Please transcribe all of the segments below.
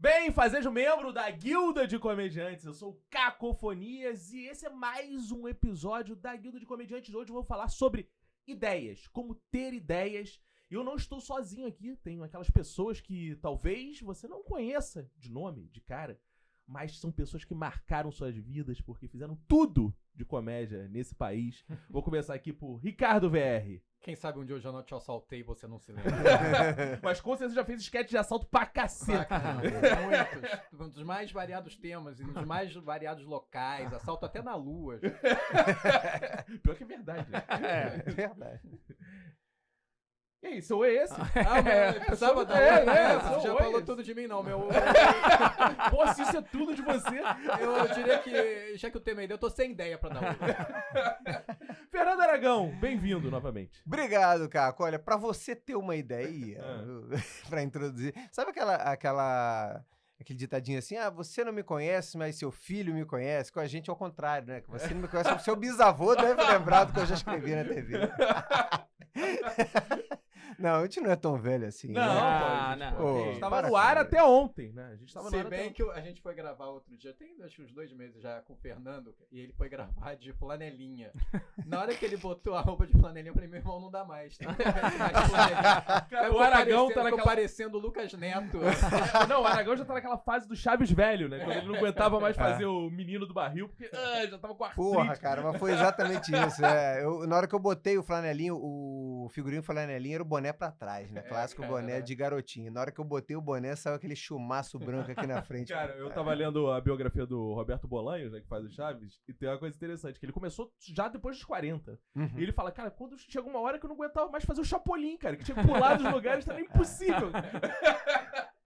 Bem, seja membro da Guilda de Comediantes. Eu sou o Cacofonias e esse é mais um episódio da Guilda de Comediantes. Hoje eu vou falar sobre ideias, como ter ideias. E eu não estou sozinho aqui, tenho aquelas pessoas que talvez você não conheça de nome, de cara, mas são pessoas que marcaram suas vidas porque fizeram tudo de comédia nesse país. Vou começar aqui por Ricardo VR. Quem sabe um dia eu já não te assaltei e você não se lembra. Mas com certeza já fez esquete de assalto pra cacete. Muitos. Um dos mais variados temas e um dos mais variados locais. Assalto até na lua. Pior que é verdade. Né? É verdade. E aí, sou esse? Eu pensava você já falou tudo de mim, não, meu. Pô, se isso é tudo de você. Eu diria que, já que o tema é ideia, eu tô sem ideia pra dar uma. Fernando Aragão, bem-vindo novamente. Obrigado, Caco. Olha, pra você ter uma ideia, pra introduzir, sabe aquele ditadinho assim, você não me conhece, mas seu filho me conhece, com a gente é o contrário, né? Que você não me conhece, o seu bisavô deve lembrar do que eu já escrevi na TV. Não, a gente não é tão velho assim. Não, né? A gente tava no ar até ontem, né? A gente tava Se bem que a gente foi gravar outro dia, tem acho que uns 2 meses já com o Fernando, e ele foi gravar de flanelinha. Na hora que ele botou a roupa de flanelinha, eu falei, meu irmão, não dá mais. Tem que mais de flanelinha. O Aragão tá naquela... parecendo o Lucas Neto. Não, o Aragão já tá naquela fase do Chaves velho, né? Quando ele não aguentava mais fazer o menino do barril, porque já tava com artrite. Porra, cara, mas foi exatamente isso. Na hora que eu botei o flanelinho, o figurinho flanelinha era o boné pra trás, né? Clássico boné de garotinho. Na hora que eu botei o boné, saiu aquele chumaço branco aqui na frente. Cara, eu tava lendo a biografia do Roberto Bolanhos, né, que faz o Chaves, e tem uma coisa interessante, que ele começou já depois dos 40. E ele fala, cara, quando chegou uma hora que eu não aguentava mais fazer o Chapolin, cara, que tinha que pular dos lugares, tava impossível.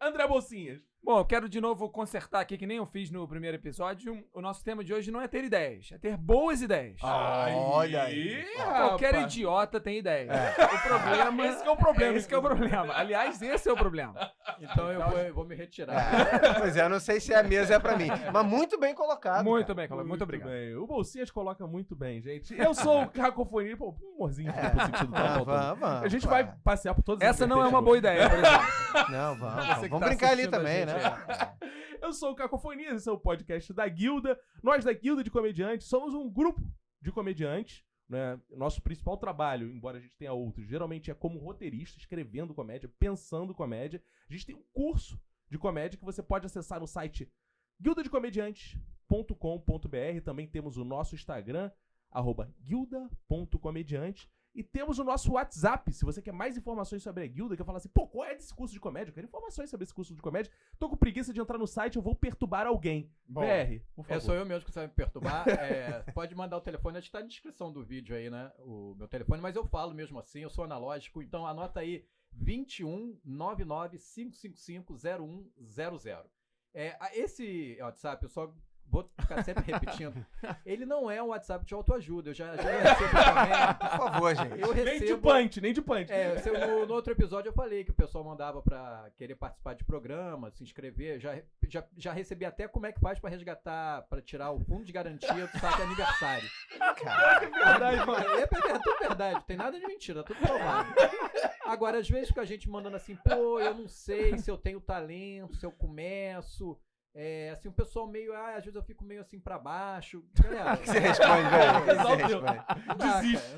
André Bolsinhas. Bom, eu quero de novo consertar aqui, que nem eu fiz no primeiro episódio, o nosso tema de hoje não é ter ideias, é ter boas ideias. Olha aí. Qualquer idiota tem ideia. O problema... Esse que é o problema. Esse que é o problema. Aliás, esse é o problema. Então eu vou me retirar. Pois é, eu não sei se a mesa é pra mim, mas muito bem colocado. Muito bem, muito obrigado. Bem. O Bolsinhas coloca muito bem, gente. Eu sou o Cacofonia, pô, um humorzinho no sentido Vamos, a gente vai passear por todas as Essa não é uma boa ideia, por exemplo. Não, vamos brincar ali também, né? Eu sou o Cacofonias, esse é o podcast da Guilda. Nós da Guilda de Comediantes somos um grupo de comediantes, né? Nosso principal trabalho, embora a gente tenha outros, geralmente é como roteirista, escrevendo comédia, pensando comédia. A gente tem um curso de comédia que você pode acessar no site guildadecomediantes.com.br. Também temos o nosso Instagram, @guilda.comediante. E temos o nosso WhatsApp, se você quer mais informações sobre a Guilda, quer falar assim, pô, qual é desse curso de comédia? Eu quero informações sobre esse curso de comédia. Tô com preguiça de entrar no site, eu vou perturbar alguém. Bom, BR, por favor. Sou eu mesmo que você vai me perturbar. Pode mandar o telefone, acho que tá na descrição do vídeo aí, né? O meu telefone, mas eu falo mesmo assim, eu sou analógico, então anota aí 21 99 555 0100. Esse WhatsApp, eu só vou ficar sempre repetindo. Ele não é um WhatsApp de autoajuda. Eu já recebo também. Por favor, gente. Eu recebo... Nem de punch. No outro episódio eu falei que o pessoal mandava pra querer participar de programa, se inscrever. Já recebi até como é que faz pra resgatar, pra tirar o fundo de garantia do saque aniversário. Cara, é verdade. É tudo verdade. Tem nada de mentira, tudo provado. Agora, às vezes que a gente mandando assim, pô, eu não sei se eu tenho talento, se eu começo... assim, o pessoal meio, às vezes eu fico meio assim pra baixo. Galera, você responde, velho.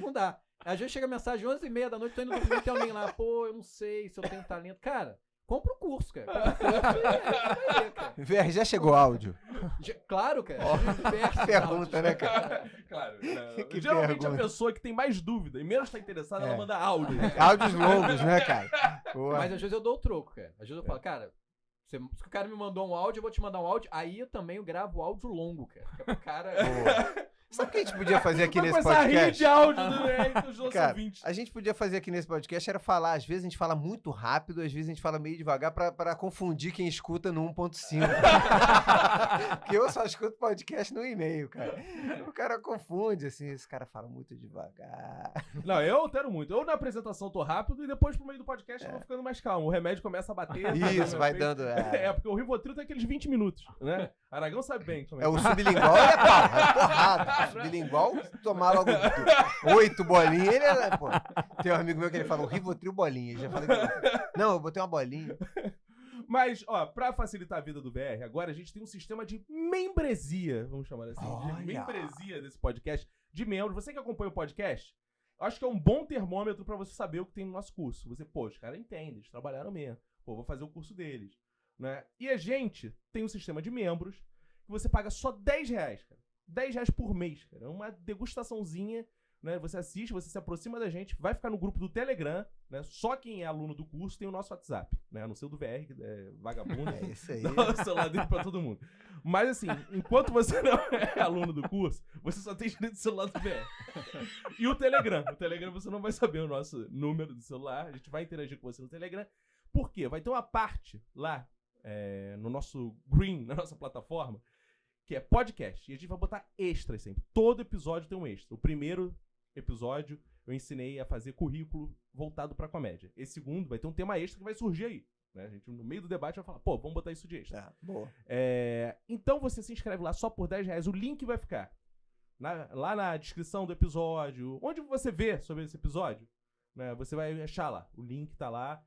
Não dá. Às vezes chega a mensagem 11h30 da noite, tô indo no documento e tem alguém lá, pô, eu não sei se eu tenho talento. Cara, compra o curso, cara. VR, já chegou áudio? Claro, cara. Que pergunta, né, cara? Claro. Que geralmente pergunta. a pessoa que tem mais dúvida e menos tá interessada, ela manda áudio. Áudios longos, né, cara? Mas às vezes eu dou o troco, cara. Às vezes eu falo, cara... Se o cara me mandou um áudio, eu vou te mandar um áudio. Aí eu também gravo áudio longo, cara. Que é pro cara... Sabe o que a gente podia fazer aqui nesse começar a rir podcast? de áudio dos nossos Cara, ouvintes. a gente podia fazer aqui nesse podcast era falar, às vezes a gente fala muito rápido, às vezes a gente fala meio devagar pra confundir quem escuta no 1.5. Porque eu só escuto podcast no e-mail, cara. O cara confunde, assim, esse cara fala muito devagar. Não, eu altero muito. Eu na apresentação tô rápido e depois pro meio do podcast eu vou ficando mais calmo. O remédio começa a bater. Isso, vai dando... porque o Rivotril tem aqueles 20 minutos, né? Aragão sabe bem como é. O sublingual é pau, é porrada. O sublingual, tomar logo 8 bolinhas, ele é... Pô, tem um amigo meu que ele fala, o Rivotril bolinha. Já falei, não, eu botei uma bolinha. Mas, ó, pra facilitar a vida do VR, agora a gente tem um sistema de membresia, vamos chamar assim, Olha. de membresia desse podcast, de membros. Você que acompanha o podcast, acho que é um bom termômetro pra você saber o que tem no nosso curso. Você, pô, os caras entendem, eles trabalharam mesmo. Pô, vou fazer o curso deles, né? E a gente tem um sistema de membros que você paga só R$10, cara. R$10 por mês, cara. É uma degustaçãozinha, né? Você assiste, você se aproxima da gente, vai ficar no grupo do Telegram, né? Só quem é aluno do curso tem o nosso WhatsApp, né? No seu do VR, que é vagabundo. É isso aí. Dá o celular dele pra todo mundo. Mas assim, enquanto você não é aluno do curso, você só tem direito do celular do VR. E o Telegram. O Telegram você não vai saber o nosso número do celular. A gente vai interagir com você no Telegram. Por quê? Vai ter uma parte lá no nosso Green, na nossa plataforma, que é podcast. E a gente vai botar extras sempre. Todo episódio tem um extra. O primeiro episódio eu ensinei a fazer currículo voltado pra comédia. Esse segundo vai ter um tema extra que vai surgir aí. Né? A gente, no meio do debate, vai falar, pô, vamos botar isso de extra. Boa. Então você se inscreve lá só por R$10. O link vai ficar lá na descrição do episódio. Onde você vê sobre esse episódio, né? Você vai achar lá. O link tá lá.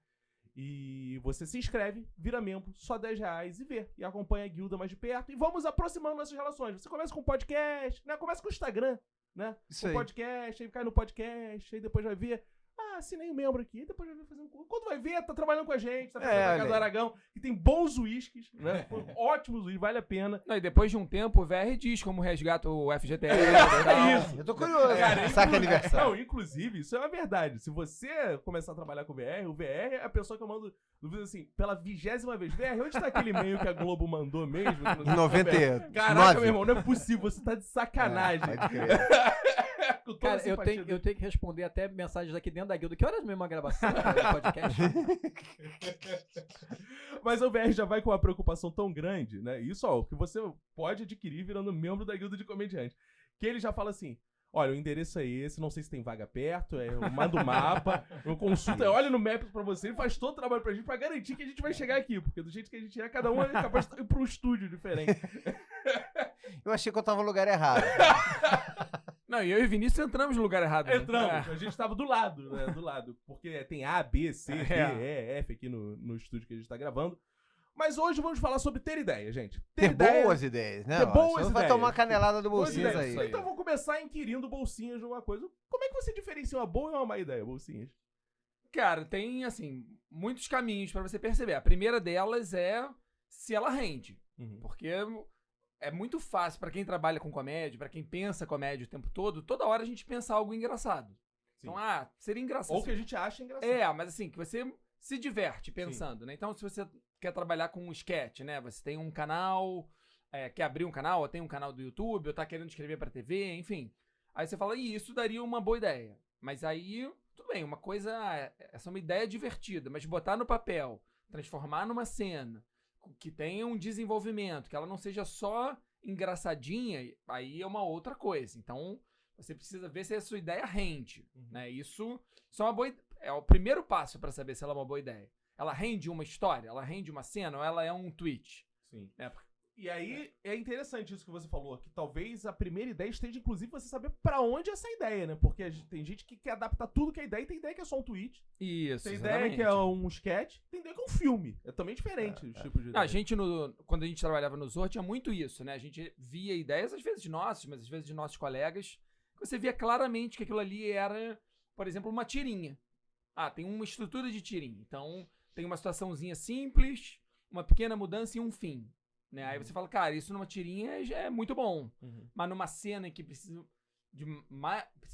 E você se inscreve, vira membro, só R$10 e vê. E acompanha a guilda mais de perto. E vamos aproximando nossas relações. Você começa com o podcast, né? Começa com o Instagram, né? Isso com aí. o podcast, aí cai no podcast, aí depois vai ver. Ah, assinei um membro aqui, depois vai ver fazendo curso. Quando vai ver, tá trabalhando com a gente, tá fazendo a Casa do olha aí. Aragão, que tem bons uísques, né? Ótimos uísques, vale a pena. Não, e depois de um tempo, o VR diz como resgata o FGTS. É isso. Eu tô curioso. Cara, Saca aniversário. Não, inclusive, isso é uma verdade. Se você começar a trabalhar com o VR é a pessoa que eu mando dúvida assim, pela 20ª vez. VR, onde tá aquele e-mail que a Globo mandou mesmo? Que não sei o que, 90. Caraca, meu irmão, não é possível, você tá de sacanagem. Pode crer. Com toda Cara, a eu simpatia tenho que responder até mensagens aqui dentro da guilda. Que horas mesmo a gravação do podcast? Mas o VR já vai com uma preocupação tão grande, né? Isso, ó, que você pode adquirir virando membro da Guilda de Comediante. Que ele já fala assim, olha, o endereço é esse, não sei se tem vaga perto, eu mando o mapa, eu consulto, olha no Maps pra você, ele faz todo o trabalho pra gente pra garantir que a gente vai chegar aqui, porque do jeito que a gente é, cada um é capaz de ir pra um estúdio diferente. Eu achei que eu tava no lugar errado. Não, e eu e o Vinícius entramos no lugar errado. Né? Entramos, a gente tava do lado, né? Do lado. Porque tem A, B, C, D, E, F aqui no estúdio que a gente tá gravando. Mas hoje vamos falar sobre ter ideia, gente. Ter ideia, boas ideias, né? ter ó? boas Senão vai ideias. tomar canelada do boas Bolsinhas ideias. aí. Então vamos começar inquirindo bolsinhas de uma coisa. Como é que você diferencia uma boa e uma má ideia, bolsinhas? Cara, tem, assim, muitos caminhos pra você perceber. A primeira delas é se ela rende. Porque é muito fácil pra quem trabalha com comédia, pra quem pensa comédia o tempo todo, toda hora a gente pensa algo engraçado. Sim. Então, seria engraçado. Ou que a gente acha engraçado. Mas assim, que você se diverte pensando, né? Então, se você quer trabalhar com um sketch, né? Você tem um canal, quer abrir um canal, ou tem um canal do YouTube, ou tá querendo escrever pra TV, enfim. Aí você fala, isso daria uma boa ideia. Mas aí, tudo bem, uma coisa, essa é uma ideia divertida, mas botar no papel, transformar numa cena, que tenha um desenvolvimento, que ela não seja só engraçadinha, aí é uma outra coisa. Então, você precisa ver se a sua ideia rende, né? Isso é uma boa é o primeiro passo pra saber se ela é uma boa ideia. Ela rende uma história, ela rende uma cena, ou ela é um tweet. Sim. E aí, é interessante isso que você falou, que talvez a primeira ideia esteja, inclusive, você saber pra onde é essa ideia, né? Porque tem gente que quer adaptar tudo que é ideia, e tem ideia que é só um tweet, Isso, tem ideia que é um sketch, tem ideia que é um filme. É também diferente os tipos de ideia. A gente, quando a gente trabalhava no Zorro, tinha muito isso, né? A gente via ideias, às vezes nossas, mas às vezes de nossos colegas, que você via claramente que aquilo ali era, por exemplo, uma tirinha. Tem uma estrutura de tirinha. Então, tem uma situaçãozinha simples, uma pequena mudança e um fim. Né? Aí você fala, cara, isso numa tirinha já é muito bom. Mas numa cena que precisa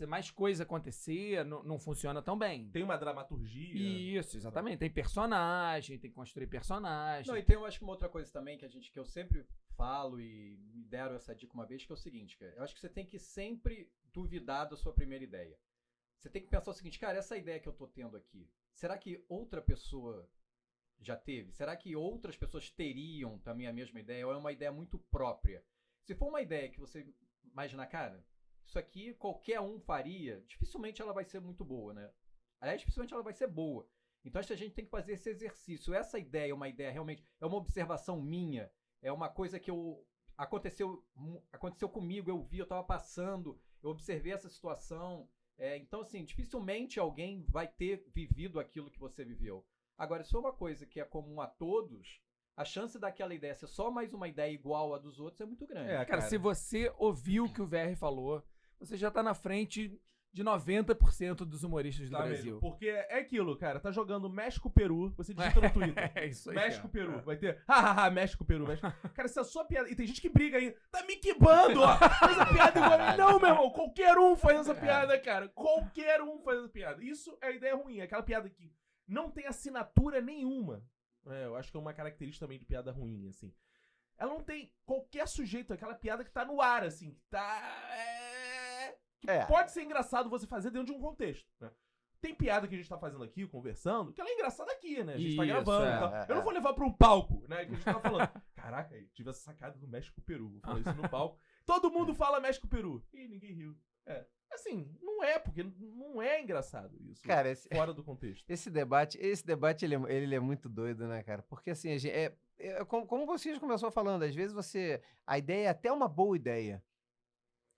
mais coisa acontecer, não funciona tão bem. Tem uma dramaturgia. Isso, exatamente. Tem personagem, tem que construir personagem. Não, e tem, eu acho que uma outra coisa também que eu sempre falo e me deram essa dica uma vez, que é o seguinte, cara. Eu acho que você tem que sempre duvidar da sua primeira ideia. Você tem que pensar o seguinte, cara, essa ideia que eu tô tendo aqui, será que outra pessoa já teve? Será que outras pessoas teriam também a mesma ideia? Ou é uma ideia muito própria? Se for uma ideia que você imagina, cara, isso aqui qualquer um faria, dificilmente ela vai ser muito boa, né? Aliás, dificilmente ela vai ser boa. Então acho que a gente tem que fazer esse exercício. Essa ideia é uma ideia realmente, é uma observação minha, é uma coisa que aconteceu comigo, eu vi, eu tava passando, eu observei essa situação. Então, assim, dificilmente alguém vai ter vivido aquilo que você viveu. Agora, se for uma coisa que é comum a todos, a chance daquela ideia ser só mais uma ideia igual a dos outros é muito grande. É, Cara, se você ouviu o que o VR falou, você já tá na frente de 90% dos humoristas do Tá Brasil. mesmo, porque é aquilo, cara. Tá jogando México-Peru, você digita no Twitter. É isso aí. México-Peru. Vai ter, hahaha, México-Peru. Cara, se a sua piada... E tem gente que briga ainda. Tá me quibando, ó. Faz a piada igual a mim. Não, meu irmão. Qualquer um faz essa piada, cara. Qualquer um faz essa piada. Isso é a ideia ruim. É aquela piada que não tem assinatura nenhuma. Eu acho que é uma característica também de piada ruim, assim. Ela não tem qualquer sujeito. Aquela piada que tá no ar, assim. Que tá... Pode ser engraçado você fazer dentro de um contexto, né? Tem piada que a gente tá fazendo aqui, conversando, que ela é engraçada aqui, né? A gente tá Isso, gravando é, e tal. Eu não vou levar pra um palco, né? Que a gente tá falando. Caraca, eu tive essa sacada do México-Peru. Vou falar isso no palco. Todo mundo fala México-Peru. Ih, ninguém riu. Assim, não é, porque não é engraçado isso. Cara, fora do contexto. Esse debate ele é muito doido, né, cara? Porque assim, como vocês começou falando, às vezes a ideia é até uma boa ideia.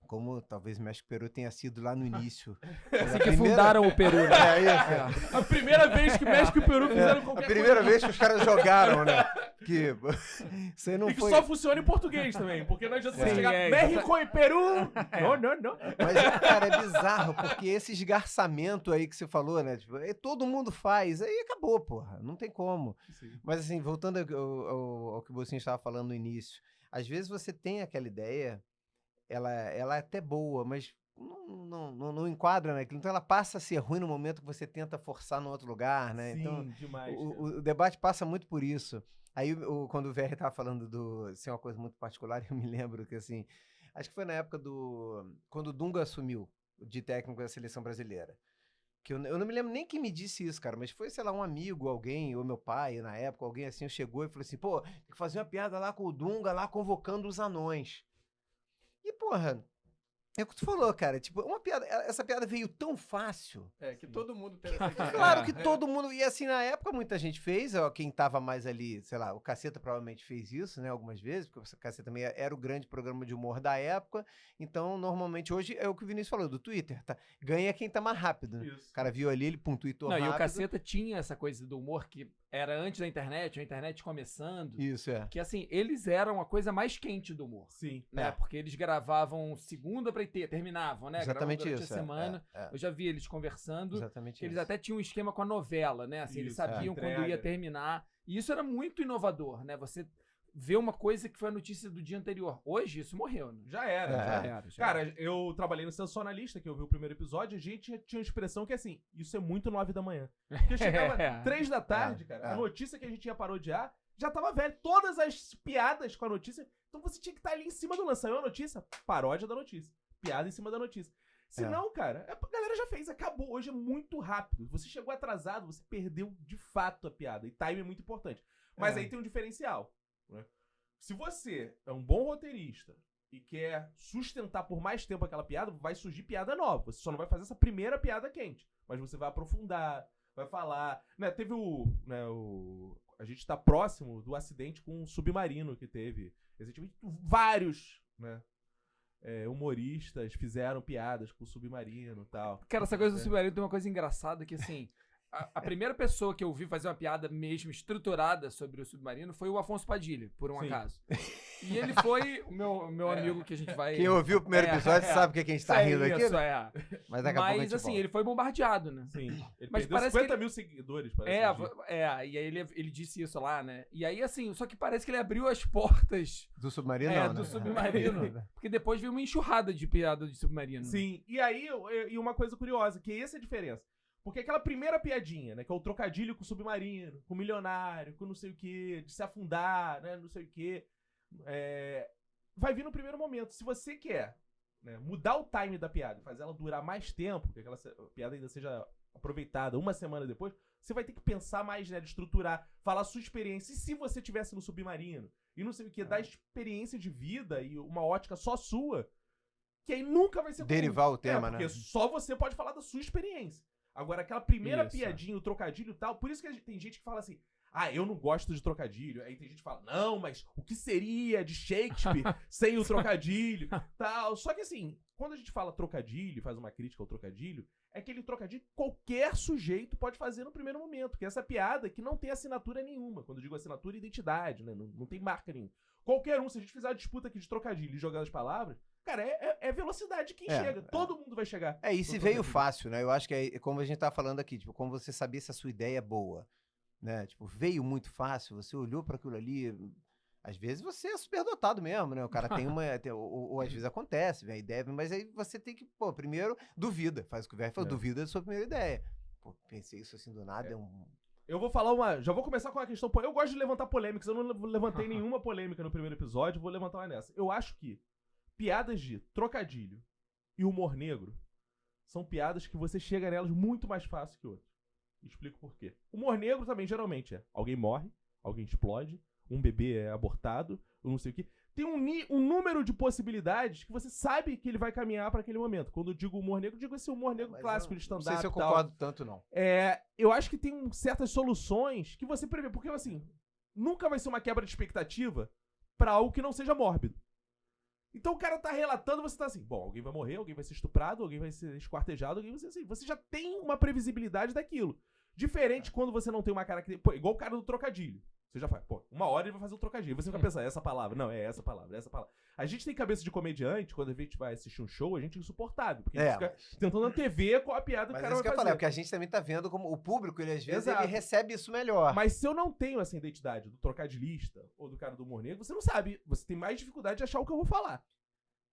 Como talvez o México-Peru tenha sido lá no início. Assim que fundaram o Peru, né? É isso. A primeira vez que México e Peru fizeram qualquer A primeira coisa. vez que os caras jogaram, né? Que isso aí não E que foi... só funciona em português também, porque não adianta você Sim, chegar é, México e Peru. Não. Mas, cara, é bizarro, porque esse esgarçamento aí que você falou, né? Tipo, todo mundo faz, aí acabou, porra. Não tem como. Sim. Mas assim, voltando ao que o Bocinho estava falando no início, às vezes você tem aquela ideia, ela é até boa, mas não enquadra naquilo. Então ela passa a ser ruim no momento que você tenta forçar no outro lugar, né? Sim, Então demais. o debate passa muito por isso. Aí quando o VR estava falando do ser uma coisa muito particular, eu me lembro que assim, acho que foi na época quando o Dunga assumiu de técnico da seleção brasileira. Que eu não me lembro nem quem me disse isso, cara, mas foi, sei lá, um amigo, alguém, ou meu pai, na época, alguém assim, chegou e falou assim, pô, tem que fazer uma piada lá com o Dunga, lá convocando os anões. E, porra, é o que tu falou, cara, tipo, essa piada veio tão fácil. Que todo mundo tem essa ideia. Claro que todo mundo, e assim, na época muita gente fez, ó, quem tava mais ali, sei lá, o Caceta provavelmente fez isso, né, algumas vezes, porque o Caceta também era o grande programa de humor da época, então normalmente hoje é o que o Vinícius falou, do Twitter, tá? Ganha quem tá mais rápido, né? Isso. O cara viu ali, ele tweetou Não, rápido. e o Caceta tinha essa coisa do humor que era antes da internet, a internet começando. Isso, Que assim, eles eram a coisa mais quente do humor. Sim. Né? É. Porque eles gravavam segunda pra terminavam, né? Exatamente Gravavam durante isso, a semana. é. Eu já vi eles conversando. Exatamente Que eles isso. até tinham um esquema com a novela, né? Assim, eles Isso, sabiam entrega. quando ia terminar. E isso era muito inovador, né? Você vê uma coisa que foi a notícia do dia anterior. Hoje, isso morreu, né? Já era. É. Já era. era. Cara, eu trabalhei no Sensacionalista, que eu vi o primeiro episódio, a gente tinha uma expressão que é assim, isso é muito 9 da manhã. Porque chegava 3 da tarde, cara, a notícia que a gente ia parodiar já tava velha. Todas as piadas com a notícia, então você tinha que estar ali em cima do lance. Saiu a notícia, paródia da notícia. Piada em cima da notícia. Se não, cara, a galera já fez, acabou. Hoje é muito rápido. Você chegou atrasado, você perdeu de fato a piada. E time é muito importante. Mas aí tem um diferencial, né? Se você é um bom roteirista e quer sustentar por mais tempo aquela piada, vai surgir piada nova. Você só não vai fazer essa primeira piada quente. Mas você vai aprofundar, vai falar. Né, teve a gente tá próximo do acidente com um submarino que teve. Recentemente, vários, né? Humoristas fizeram piadas com o submarino e tal. Cara, essa coisa do submarino tem uma coisa engraçada que, assim, a primeira pessoa que eu vi fazer uma piada mesmo estruturada sobre o submarino foi o Afonso Padilha, por um Sim. acaso. E ele foi o meu amigo que a gente vai... Quem ouviu o primeiro episódio sabe que a gente tá rindo aqui, isso, né? Mas daqui a pouco a gente Mas, assim, volta. ele foi bombardeado, né? Sim. Ele Mas perdeu parece 50 que ele- mil seguidores, parece. um dia. E aí ele disse isso lá, né? E aí, assim, só que parece que ele abriu as portas Do submarino, do não, né? submarino. Porque depois veio uma enxurrada de piada de submarino. Sim, e aí, e uma coisa curiosa, que essa é a diferença. Porque aquela primeira piadinha, né, que é o trocadilho com o submarino, com o milionário, com não sei o que, de se afundar, né, não sei o que, vai vir no primeiro momento. Se você quer, né, mudar o time da piada, fazer ela durar mais tempo, que aquela piada ainda seja aproveitada uma semana depois, você vai ter que pensar mais, né, de estruturar, falar a sua experiência. E se você estivesse no submarino, e não sei o que, dar experiência de vida e uma ótica só sua, que aí nunca vai ser comum. Derivar o tema, porque né? só você pode falar da sua experiência. Agora, aquela primeira Isso. piadinha, o trocadilho e tal, por isso que tem gente que fala assim, Ah, eu não gosto de trocadilho. Aí tem gente que fala, não, mas o que seria de Shakespeare sem o trocadilho? Tal. Só que assim, quando a gente fala trocadilho, faz uma crítica ao trocadilho, é aquele trocadilho que qualquer sujeito pode fazer no primeiro momento. Que é essa piada que não tem assinatura nenhuma. Quando eu digo assinatura, identidade, né? Não tem marca nenhuma. Qualquer um, se a gente fizer uma disputa aqui de trocadilho e jogar as palavras, cara, é velocidade de quem chega. Todo mundo vai chegar. E se veio fácil, né? Eu acho que é como a gente tá falando aqui, tipo, como você sabia se a sua ideia é boa, né? Tipo, veio muito fácil, você olhou para aquilo ali, às vezes você é superdotado mesmo, né? O cara tem uma, ou às vezes acontece, vem a ideia, mas aí você tem que, pô, primeiro duvida, faz o que o velho falou, duvida da sua primeira ideia. Pô, pensei isso assim do nada, Eu vou falar já vou começar com uma questão. Eu gosto de levantar polêmicas. Eu não levantei nenhuma polêmica no primeiro episódio. Vou levantar uma nessa. Eu acho que piadas de trocadilho e humor negro são piadas que você chega nelas muito mais fácil que outras. Explico por quê. Humor negro também, geralmente, alguém morre, alguém explode, um bebê é abortado, ou não sei o quê. Tem um número de possibilidades que você sabe que ele vai caminhar para aquele momento. Quando eu digo humor negro, eu digo esse humor negro clássico de stand-up. Não sei se eu concordo tanto, não. Eu acho que tem certas soluções que você prevê. Porque, assim, nunca vai ser uma quebra de expectativa pra algo que não seja mórbido. Então o cara tá relatando, você tá assim, bom, alguém vai morrer, alguém vai ser estuprado, alguém vai ser esquartejado, alguém vai ser assim. Você já tem uma previsibilidade daquilo. Diferente quando você não tem uma característica... Igual o cara do trocadilho. Você já faz, uma hora ele vai fazer o trocadilho. Você fica pensando, essa palavra, não, é essa palavra, essa palavra. A gente tem cabeça de comediante, quando a gente vai assistir um show, a gente é insuportável. Porque a gente fica tentando antever qual a piada que o cara vai fazer. Porque a gente também tá vendo como o público, ele às vezes ele recebe isso melhor. Mas se eu não tenho essa identidade do trocadilhista ou do cara do humor negro, você não sabe. Você tem mais dificuldade de achar o que eu vou falar.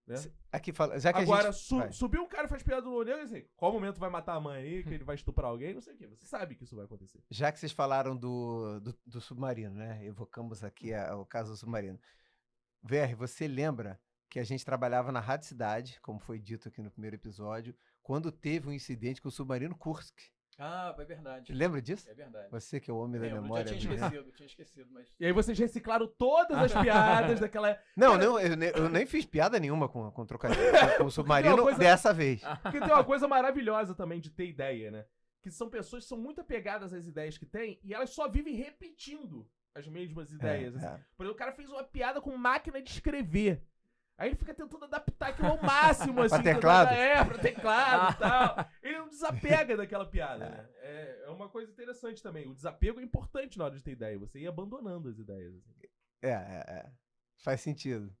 Né? Aqui fala, já que agora, a gente... subiu um cara e faz piada do humor negro, assim, qual momento vai matar a mãe aí, que ele vai estuprar alguém, não sei o quê. Você sabe que isso vai acontecer. Já que vocês falaram do submarino, né? Evocamos aqui o caso do submarino. VR, você lembra que a gente trabalhava na Rádio Cidade, como foi dito aqui no primeiro episódio, quando teve um incidente com o submarino Kursk? Ah, é verdade. Lembra disso? É verdade. Você que é o homem da memória. Eu tinha esquecido, mas... E aí vocês reciclaram todas as piadas daquela... Não, eu nem fiz piada nenhuma com trocadilho com o submarino dessa vez. Porque tem uma coisa maravilhosa também de ter ideia, né? Que são pessoas que são muito apegadas às ideias que têm e elas só vivem repetindo as mesmas ideias. Assim. Por exemplo, o cara fez uma piada com máquina de escrever. Aí ele fica tentando adaptar aquilo ao máximo, assim. Pra teclado? Pra teclado e tal. Ele não desapega daquela piada, né? É uma coisa interessante também. O desapego é importante na hora de ter ideia. Você ir abandonando as ideias. Assim. Faz sentido.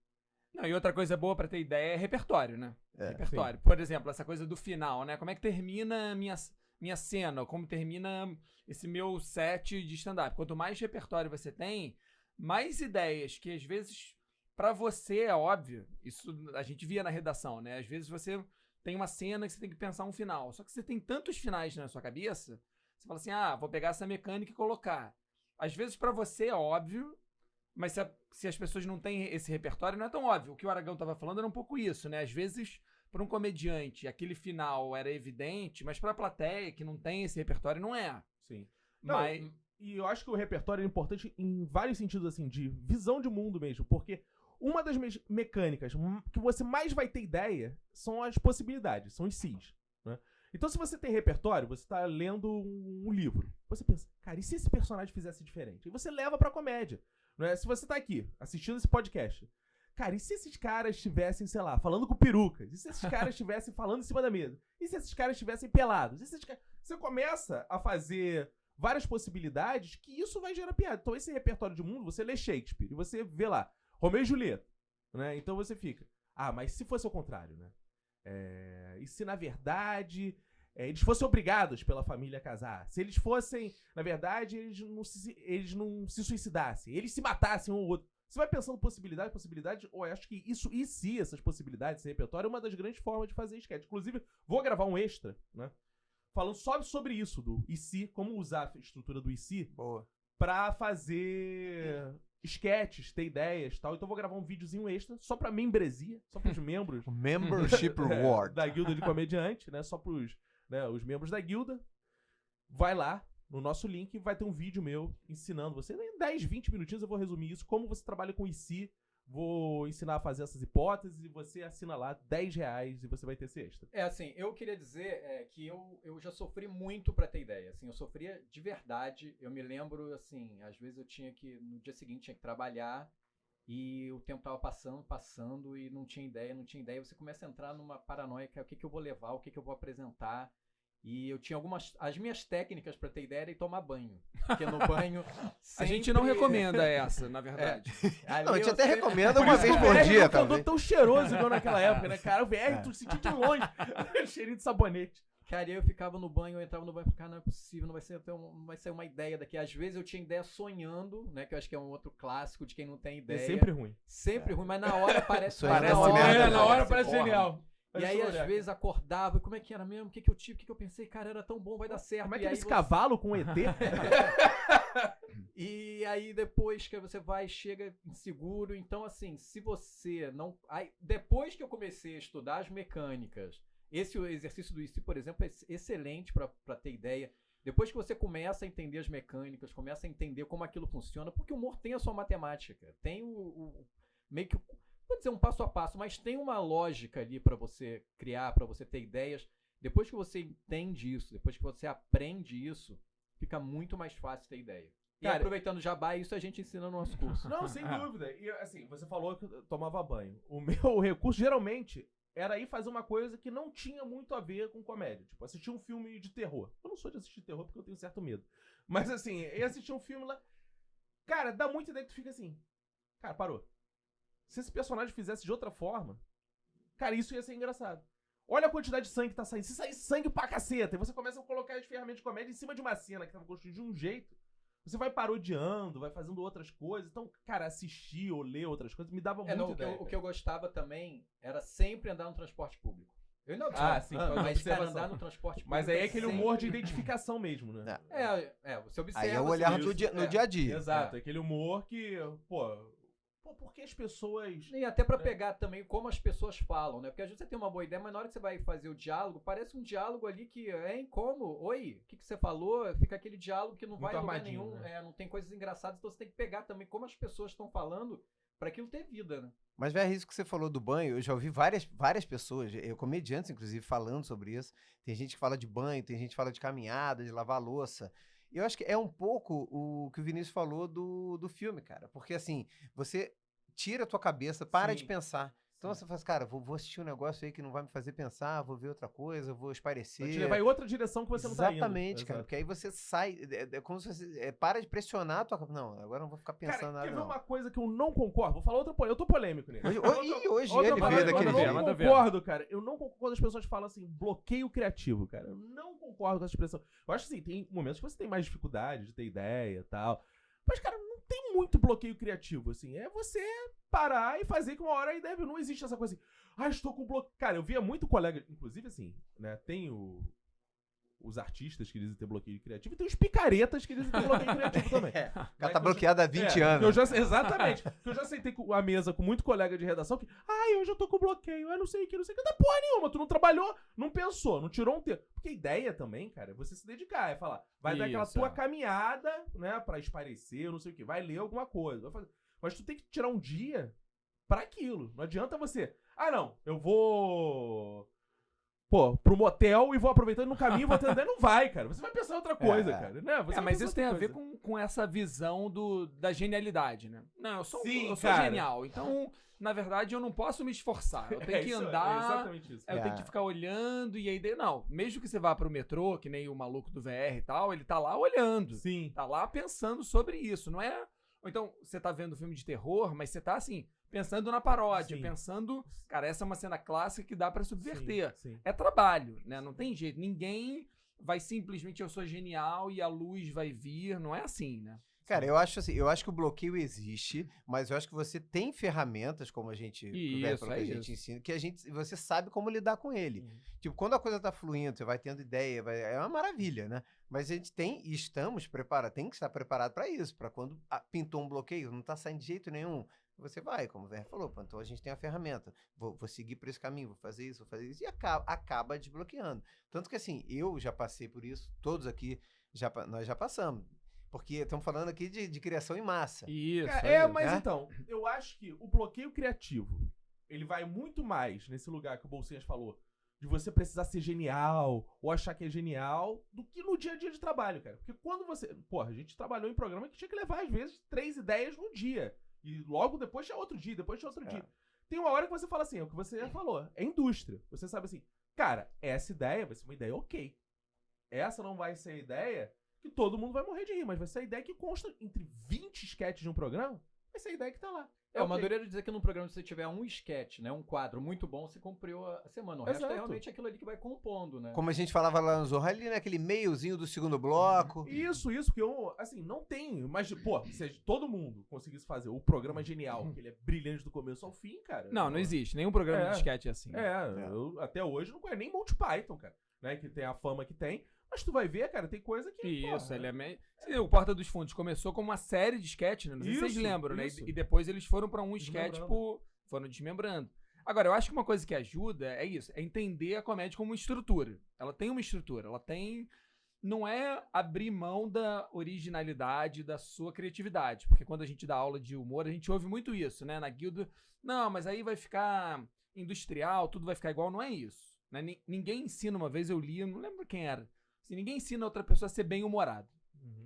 Não, e outra coisa boa pra ter ideia é repertório, né? Repertório. Sim. Por exemplo, essa coisa do final, né? Como é que termina minha cena? Como termina esse meu set de stand-up? Quanto mais repertório você tem, mais ideias que às vezes... Pra você é óbvio, isso a gente via na redação, né? Às vezes você tem uma cena que você tem que pensar um final. Só que você tem tantos finais na sua cabeça, você fala assim, vou pegar essa mecânica e colocar. Às vezes pra você é óbvio, mas se as pessoas não têm esse repertório, não é tão óbvio. O que o Aragão tava falando era um pouco isso, né? Às vezes, pra um comediante, aquele final era evidente, mas pra plateia que não tem esse repertório, não é. Sim. E eu acho que o repertório é importante em vários sentidos, assim, de visão de mundo mesmo, porque... Uma das mecânicas que você mais vai ter ideia são as possibilidades, são os sis. Né? Então, se você tem repertório, você tá lendo um livro. Você pensa, cara, e se esse personagem fizesse diferente? E você leva pra comédia. Né? Se você tá aqui, assistindo esse podcast, cara, e se esses caras estivessem, sei lá, falando com perucas? E se esses caras estivessem falando em cima da mesa? E se esses caras estivessem pelados? E se esses caras... Você começa a fazer várias possibilidades que isso vai gerar piada. Então, esse repertório de mundo, você lê Shakespeare e você vê lá, Romeu e Julieta, né? Então você fica, mas se fosse ao contrário, né? E se na verdade eles fossem obrigados pela família a casar? Se eles fossem, na verdade, eles não se suicidassem, eles se matassem um ou outro. Você vai pensando possibilidade, eu acho que isso, e se essas possibilidades, esse repertório, é uma das grandes formas de fazer sketch. Inclusive, vou gravar um extra, né? Falando só sobre isso, do e se, como usar a estrutura do e se pra fazer... sketches, ter ideias e tal. Então eu vou gravar um videozinho extra só pra membresia, só pros membros. Membership Reward. Da Guilda de Comediante, né? Só pros os membros da Guilda. Vai lá no nosso link, vai ter um vídeo meu ensinando você. Em 10, 20 minutinhos eu vou resumir isso, como você trabalha com IC, vou ensinar a fazer essas hipóteses e você assina lá R$10 e você vai ter esse extra. Assim, eu queria dizer que eu já sofri muito pra ter ideia, assim, eu sofria de verdade, eu me lembro, assim, às vezes eu tinha que, no dia seguinte, tinha que trabalhar e o tempo tava passando e não tinha ideia, você começa a entrar numa paranoia, o que eu vou levar, o que eu vou apresentar. E eu tinha as minhas técnicas pra ter ideia era ir tomar banho. Porque no banho A gente não recomenda essa, na verdade. Não, a gente até sempre... recomenda uma vez por dia, não talvez. andou tão cheiroso igual naquela época, né, cara? O VR, tu sentia de longe. Cheirinho de sabonete. Cara, eu ficava no banho, eu entrava no banho e ficava, não é possível, não vai ser uma ideia daqui. Às vezes eu tinha ideia sonhando, né? Que eu acho que é um outro clássico de quem não tem É ideia. sempre ruim. Sempre ruim, mas na hora parece... Sonhando parece é uma merda, na hora parece parece porra. genial. E aí, às vezes, acordava, como é que era mesmo? O que eu tive? O que eu pensei? Cara, era tão bom, vai dar certo. Como é E que era aí esse cavalo com ET? E aí, depois que você vai, chega inseguro. Então, assim, se você não... Aí, depois que eu comecei a estudar as mecânicas, esse exercício do IC, por exemplo, é excelente pra ter ideia. Depois que você começa a entender as mecânicas, começa a entender como aquilo funciona, porque o humor tem a sua matemática, tem meio que... Vou dizer um passo a passo, mas tem uma lógica ali pra você criar, pra você ter ideias. Depois que você entende isso, depois que você aprende isso, fica muito mais fácil ter ideia. E Cara, aproveitando o jabá, isso a gente ensina no nosso curso. Não, sem dúvida. E assim, você falou que eu tomava banho. O meu recurso, geralmente, era ir fazer uma coisa que não tinha muito a ver com comédia. Tipo, assistir um filme de terror. Eu não sou de assistir terror porque eu tenho certo medo. Mas assim, eu assisti um filme lá... Cara, dá muita ideia que tu fica assim... Cara, parou. Se esse personagem fizesse de outra forma, cara, isso ia ser engraçado. Olha a quantidade de sangue que tá saindo. Se sair sangue pra caceta, e você começa a colocar as ferramentas de comédia em cima de uma cena que tava construída de um jeito, você vai parodiando, vai fazendo outras coisas. Então, cara, assistir ou ler outras coisas me dava muito ideia. O que eu gostava também era sempre andar no transporte público. Eu não sim, mas cara, observação. andar no transporte público. Mas aí é aquele sempre- humor de identificação mesmo, né? você observa. Aí é o olhar assim, no dia a dia. Exato, aquele humor que, pô, porque as pessoas... E até pra pegar também como as pessoas falam, né? Porque às vezes você tem uma boa ideia, mas na hora que você vai fazer o diálogo, parece um diálogo ali que, como? Oi, o que você falou? Fica aquele diálogo que não vai em lugar armadinho, nenhum, né? não tem coisas engraçadas, então você tem que pegar também como as pessoas estão falando pra aquilo ter vida, né? Mas, velho, isso que você falou do banho, eu já ouvi várias pessoas, comediantes, inclusive, falando sobre isso. Tem gente que fala de banho, tem gente que fala de caminhada, de lavar louça. E eu acho que é um pouco o que o Vinícius falou do filme, cara. Porque, assim, você tira a tua cabeça, para Sim. de pensar. Então você fala assim, cara, vou assistir um negócio aí que não vai me fazer pensar, vou ver outra coisa, vou espairecer. Vai te levar em outra direção que você não tá indo. Exatamente, cara. Exato. Porque aí você sai, é como se você para de pressionar a tua... Não, agora não vou ficar pensando Cara, nada, quer ver não. uma coisa que eu não concordo? Vou falar outra polêmica. Eu tô polêmico nele. Hoje Outra ele parada veio que daquele eu jeito. não concordo, cara. Eu não concordo quando as pessoas falam assim, bloqueio criativo, cara. Eu não concordo com essa expressão. Eu acho assim, tem momentos que você tem mais dificuldade de ter ideia e tal. Mas, cara, não tem muito bloqueio criativo, assim. É você parar e fazer que uma hora a ideia... Não existe essa coisa assim, estou com bloqueio... Cara, eu via muito colega... Inclusive, assim, né, tem os artistas que dizem ter bloqueio criativo e tem os picaretas que dizem ter bloqueio criativo também. O cara tá bloqueado há 20 anos. Exatamente. Que eu já sentei com a mesa com muito colega de redação que, hoje eu tô com bloqueio, não sei o que, não sei o que. Não dá porra nenhuma, tu não trabalhou, não pensou, não tirou um tempo. Porque a ideia também, cara, é você se dedicar, é falar, vai dar aquela Isso, tua caminhada, né, pra espairecer, não sei o que, vai ler alguma coisa, vai fazer. Mas tu tem que tirar um dia pra aquilo. Não adianta você, não, eu vou... pro motel e vou aproveitando no caminho, vou atendendo, não vai, cara. Você vai pensar em outra coisa, cara. Né? Você vai mas pensar isso tem a outra ver coisa. com essa visão da genialidade, né? Não, eu sou cara. genial. Então, na verdade, eu não posso me esforçar. Eu tenho que isso, andar, exatamente isso. eu tenho que ficar olhando e a ideia... Não, mesmo que você vá pro metrô, que nem o maluco do VR e tal, ele tá lá olhando. Sim. Tá lá pensando sobre isso, não é... Ou então, você tá vendo filme de terror, mas você tá assim... Pensando na paródia, Sim. pensando... Cara, essa é uma cena clássica que dá pra subverter. Sim. É trabalho, né? Não tem jeito. Ninguém vai simplesmente, eu sou genial e a luz vai vir. Não é assim, né? Cara, eu acho que o bloqueio existe, mas eu acho que você tem ferramentas, como a gente, Isso, que a gente ensina, que você sabe como lidar com ele. Uhum. Tipo, quando a coisa tá fluindo, você vai tendo ideia, é uma maravilha, né? Mas a gente estamos preparados, tem que estar preparado para isso, para quando pintou um bloqueio, não tá saindo de jeito nenhum, você vai, como o Ver falou, então a gente tem a ferramenta, vou seguir por esse caminho, vou fazer isso, e acaba desbloqueando. Tanto que assim, eu já passei por isso, todos aqui, nós já passamos. Porque estamos falando aqui de criação em massa. Isso. Mas né? então, eu acho que o bloqueio criativo, ele vai muito mais nesse lugar que o Bolsinhas falou, de você precisar ser genial, ou achar que é genial, do que no dia a dia de trabalho, cara. Porque quando você... Porra, a gente trabalhou em programa que tinha que levar, às vezes, 3 ideias no dia. E logo depois tinha outro dia, depois tinha outro dia. Tem uma hora que você fala assim, é o que você já falou, é indústria. Você sabe assim, cara, essa ideia vai ser uma ideia ok. Essa não vai ser a ideia que todo mundo vai morrer de rir, mas vai ser a ideia que consta entre 20 sketches de um programa, vai ser a ideia que tá lá. O Madureira dizer que num programa, se você tiver um sketch, né, um quadro muito bom, você cumpriu a semana. O resto Exato. é realmente aquilo ali que vai compondo, né? Como a gente falava lá no Zorra, ali naquele meiozinho do segundo bloco. Isso, porque eu, assim, não tem, mas, pô, se todo mundo conseguisse fazer o programa genial, que ele é brilhante do começo ao fim, cara. Não existe. Nenhum programa de sketch é assim. Eu até hoje não conheço nem Monty Python, cara, né, que tem a fama que tem, mas tu vai ver, cara, tem coisa que... Isso, porra, ele é meio... O Porta dos Fundos começou como uma série de sketch, né? Não sei se vocês Isso, lembram, né? isso. E depois eles foram pra um sketch, Desmembrando. foram desmembrando. Agora, eu acho que uma coisa que ajuda é isso, é entender a comédia como uma estrutura. Ela tem uma estrutura, ela tem... Não é abrir mão da originalidade, da sua criatividade. Porque quando a gente dá aula de humor, a gente ouve muito isso, né? Na guilda, não, mas aí vai ficar industrial, tudo vai ficar igual. Não é isso. Né? Ninguém ensina, uma vez eu li, não lembro quem era, assim, ninguém ensina outra pessoa a ser bem-humorado.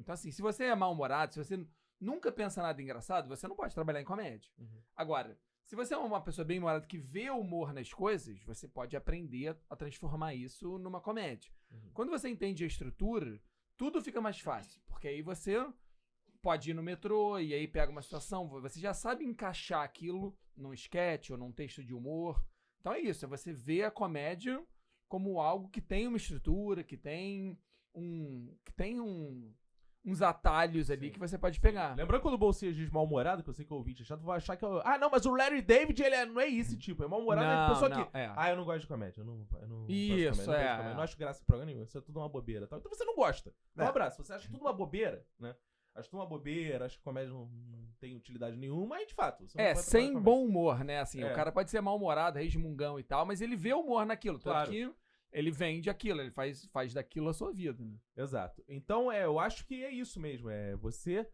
Então, assim, se você é mal-humorado, se você nunca pensa nada engraçado, você não pode trabalhar em comédia. Agora, se você é uma pessoa bem-humorada que vê humor nas coisas, você pode aprender a transformar isso numa comédia. Quando você entende a estrutura, tudo fica mais fácil, porque aí você pode ir no metrô e aí pega uma situação, você já sabe encaixar aquilo num sketch ou num texto de humor. Então é isso, é você ver a comédia como algo que tem uma estrutura, que tem uns atalhos ali que você pode pegar. Lembrando quando o Bolsinhas diz mal-humorado, que eu sei que o ouvinte chato vai achar que eu... Ah, não, mas o Larry David, ele não é esse tipo. É mal-humorado, é a pessoa que... Eu não gosto de comédia. Eu não gosto de comédia, Isso, não gosto de comédia, não acho graça em programa nenhum. Isso é tudo uma bobeira. Tal. Então você não gosta. Um abraço. Você acha tudo uma bobeira, né? Acho tudo uma bobeira, acho que comédia não tem utilidade nenhuma, mas de fato... Você não pode sem trabalhar com bom humor, né? Assim, É. o cara pode ser mal-humorado, resmungão e tal, mas ele vê humor naquilo. Tanto Claro. que ele vende aquilo, ele faz daquilo a sua vida, né? Exato. Então, eu acho que é isso mesmo. É você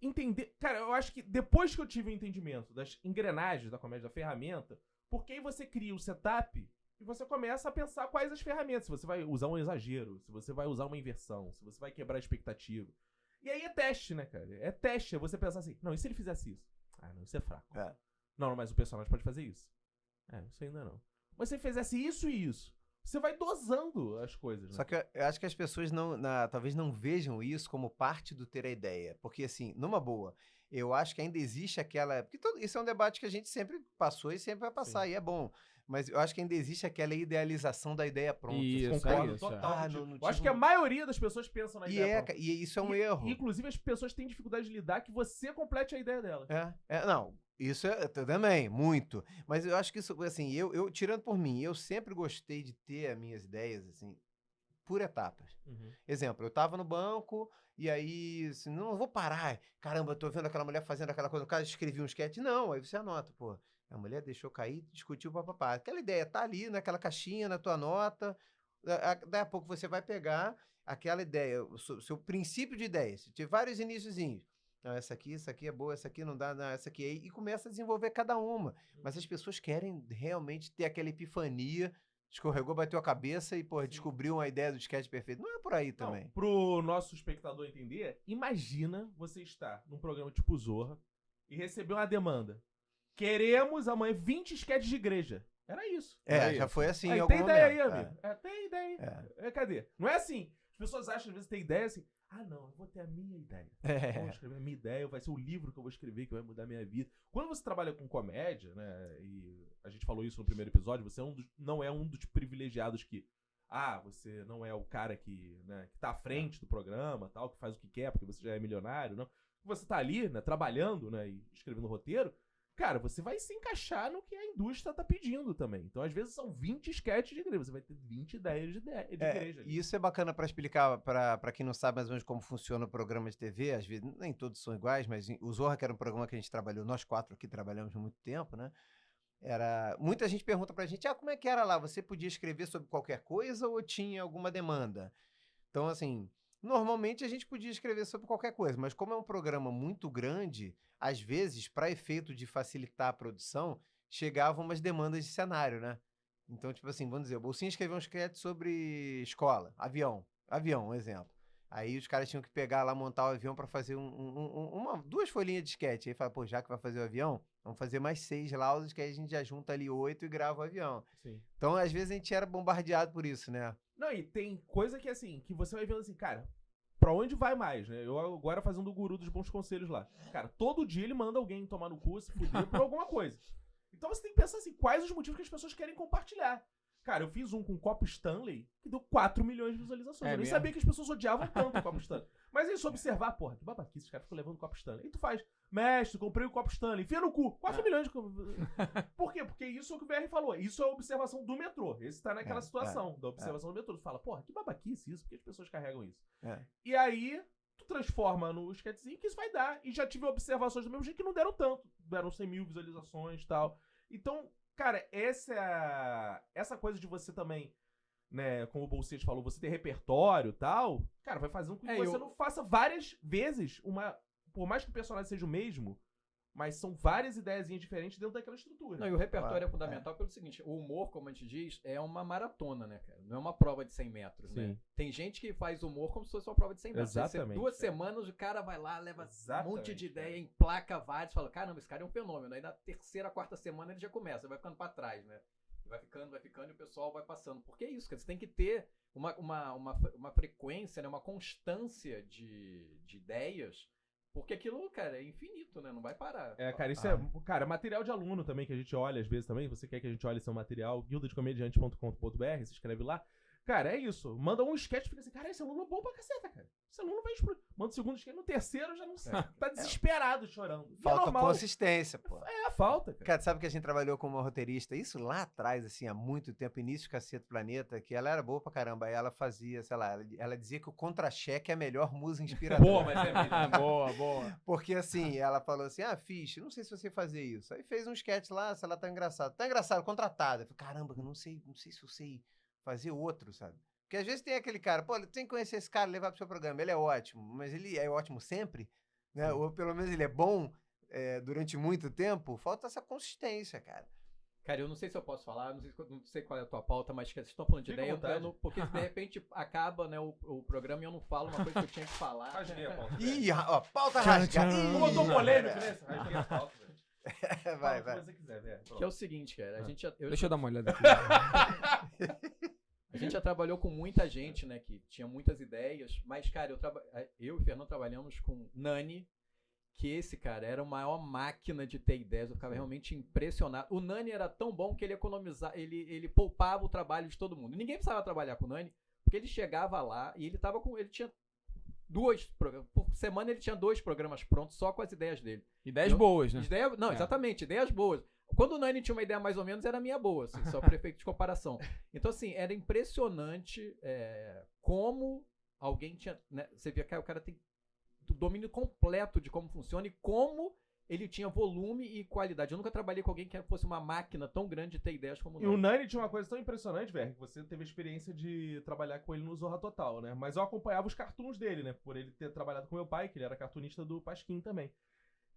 entender... Cara, eu acho que depois que eu tive o entendimento das engrenagens da comédia, da ferramenta, porque aí você cria o setup e você começa a pensar quais as ferramentas. Se você vai usar um exagero, se você vai usar uma inversão, se você vai quebrar a expectativa. E aí é teste, né, cara? É teste. É você pensar assim, não, e se ele fizesse isso? Ah, não, isso é fraco. É. Não, mas o personagem pode fazer isso. Isso ainda não. Mas se ele fizesse isso e isso, você vai dosando as coisas, né? Só que eu acho que as pessoas talvez não vejam isso como parte do ter a ideia. Porque, assim, numa boa, eu acho que ainda existe aquela... Porque isso é um debate que a gente sempre passou e sempre vai passar, Sim. e é bom. Mas eu acho que ainda existe aquela idealização da ideia pronta. Isso, Concordo é isso, total. Ah, contigo. não eu acho tive que a um- maioria das pessoas pensam na E, ideia pronta. e isso é um erro. Inclusive, as pessoas têm dificuldade de lidar que você complete a ideia delas. Não, isso é também, muito. Mas eu acho que isso, assim, eu tirando por mim, eu sempre gostei de ter as minhas ideias, assim, por etapas. Exemplo, eu tava no banco e aí, assim, não vou parar. Caramba, eu tô vendo aquela mulher fazendo aquela coisa, o cara escrevia um sketch. Não, aí você anota, pô. A mulher deixou cair, discutiu, papapá. Aquela ideia tá ali naquela caixinha, na tua nota. Daí a pouco você vai pegar aquela ideia, o seu princípio de ideias. Tem vários iniciozinhos. Não, essa aqui é boa, essa aqui não dá, não, essa aqui é... E começa a desenvolver cada uma. Mas as pessoas querem realmente ter aquela epifania, escorregou, bateu a cabeça e, pô, descobriu uma ideia do sketch perfeito. Não é por aí também. Não, pro nosso espectador entender, imagina você estar num programa tipo Zorra e receber uma demanda. Queremos amanhã 20 sketches de igreja. Era isso. Era Já isso. foi assim em Aí, algum tem ideia aí, momento. amigo. Tem ideia aí. Cadê? Não é assim. As pessoas acham, às vezes, tem ideia assim. Ah, não, eu vou ter a minha ideia. Eu vou escrever a minha ideia, vai ser o livro que eu vou escrever que vai mudar a minha vida. Quando você trabalha com comédia, né, e a gente falou isso no primeiro episódio, você não é um dos privilegiados que, você não é o cara que tá à frente do programa, tal, que faz o que quer porque você já é milionário, não. Você tá ali, né, trabalhando, né, e escrevendo roteiro, cara, você vai se encaixar no que a indústria tá pedindo também. Então, às vezes, são 20 sketches de igreja. Você vai ter 20 ideias de igreja. E isso é bacana para explicar para quem não sabe mais ou menos como funciona o programa de TV. Às vezes, nem todos são iguais, mas o Zorra, que era um programa que a gente trabalhou, nós 4 aqui trabalhamos há muito tempo, né? Muita gente pergunta pra gente, como é que era lá? Você podia escrever sobre qualquer coisa ou tinha alguma demanda? Então, assim, Normalmente a gente podia escrever sobre qualquer coisa, mas como é um programa muito grande, às vezes, para efeito de facilitar a produção, chegavam umas demandas de cenário, né? Então, tipo assim, vamos dizer, o Bolsinha escreveu um sketch sobre escola, avião, um exemplo. Aí os caras tinham que pegar lá, montar o avião para fazer duas folhinhas de sketch. Aí fala, pô, já que vai fazer o avião, vamos fazer mais 6 laudos, que aí a gente já junta ali 8 e grava o avião. Sim. Então, às vezes, a gente era bombardeado por isso, né? Não, e tem coisa que assim, que você vai vendo assim, cara, pra onde vai mais, né? Eu agora fazendo o guru dos bons conselhos lá. Cara, todo dia ele manda alguém tomar no cu, se fuder por alguma coisa. Então você tem que pensar assim, quais os motivos que as pessoas querem compartilhar. Cara, eu fiz um com o copo Stanley que deu 4 milhões de visualizações. Eu nem mesmo? sabia que as pessoas odiavam tanto o copo Stanley. Mas aí, se observar, porra, que babaquice, os caras ficam levando o copo Stanley. E tu faz, mestre, comprei o copo Stanley, enfia no cu, 4 milhões de... Por quê? Porque isso é o que o VR falou. Isso é a observação do metrô. Esse tá naquela situação da observação do metrô. Tu fala, porra, que babaquice isso, por que as pessoas carregam isso? E aí, tu transforma no sketchzinho que isso vai dar. E já tive observações do mesmo jeito que não deram tanto. Deram 100 mil visualizações e tal. Então, cara, essa coisa de você também, né, como o Bolsete falou, você ter repertório e tal, cara, vai fazer com que você não faça várias vezes por mais que o personagem seja o mesmo, mas são várias ideiazinhas diferentes dentro daquela estrutura. Não, e o repertório é fundamental pelo seguinte, o humor, como a gente diz, é uma maratona, né, cara? Não é uma prova de 100 metros, né? Tem gente que faz humor como se fosse uma prova de 100 metros. Exatamente. 2 semanas o cara vai lá, leva um monte de ideia, emplaca vários, fala, caramba, esse cara é um fenômeno. Aí na terceira, quarta semana ele já começa, vai ficando pra trás, né? Vai ficando e o pessoal vai passando. Porque é isso, cara, você tem que ter uma frequência, né, uma constância de ideias. Porque aquilo, cara, é infinito, né? Não vai parar. Cara, isso cara, material de aluno também, que a gente olha às vezes também. Você quer que a gente olhe seu material, guildadecomediante.com.br, se inscreve lá. Cara, é isso. Manda um sketch e fica assim, cara, esse aluno é bom pra caceta, cara. Esse aluno vai explodir. Manda o segundo sketch, no terceiro já não sabe. Tá desesperado, chorando. Falta consistência, pô. Falta, cara. Cara, sabe que a gente trabalhou com uma roteirista, isso lá atrás, assim, há muito tempo, início Cacete Planeta, que ela era boa pra caramba. Aí ela fazia, sei lá, ela dizia que o Contra-Cheque é a melhor musa inspiradora. Boa, mas é mesmo. Boa. Porque assim, ela falou assim, Fish, não sei se você fazer isso. Aí fez um sketch lá, sei lá, tá engraçado. Tá engraçado, contratada. Eu falei, caramba, eu não sei se eu sei fazer outro, sabe? Porque às vezes tem aquele cara, pô, tem que conhecer esse cara, levar pro seu programa. Ele é ótimo, mas ele é ótimo sempre, né? Ou pelo menos ele é bom durante muito tempo. Falta essa consistência, cara. Cara, eu não sei se eu posso falar, não sei qual é a tua pauta, mas vocês estão falando de ideia, porque de repente acaba, né, o programa e eu não falo uma coisa que eu tinha que falar. Rasguei a pauta. Ih, pauta rasgada. Não botou polêmico nessa? Rasguei a pauta, velho. Vai. Fala o que você quiser, velho. Que é o seguinte, cara, Deixa eu dar uma olhada aqui. A gente já trabalhou com muita gente, né, que tinha muitas ideias, mas, cara, eu e o Fernando trabalhamos com Nani, que esse, cara, era a maior máquina de ter ideias, eu ficava realmente impressionado. O Nani era tão bom que ele economizava, ele poupava o trabalho de todo mundo. Ninguém precisava trabalhar com o Nani, porque ele chegava lá e ele tinha 2 programas, por semana ele tinha 2 programas prontos só com as ideias dele. Ideias boas, né? Exatamente, ideias boas. Quando o Nani tinha uma ideia mais ou menos, era a minha boa, assim, só para efeito de comparação. Então, assim, era impressionante como alguém tinha... Né, você via que o cara tem o domínio completo de como funciona e como ele tinha volume e qualidade. Eu nunca trabalhei com alguém que fosse uma máquina tão grande de ter ideias como o Nani. E o Nani tinha uma coisa tão impressionante, velho, que você teve a experiência de trabalhar com ele no Zorra Total, né? Mas eu acompanhava os cartoons dele, né? Por ele ter trabalhado com meu pai, que ele era cartunista do Pasquim também.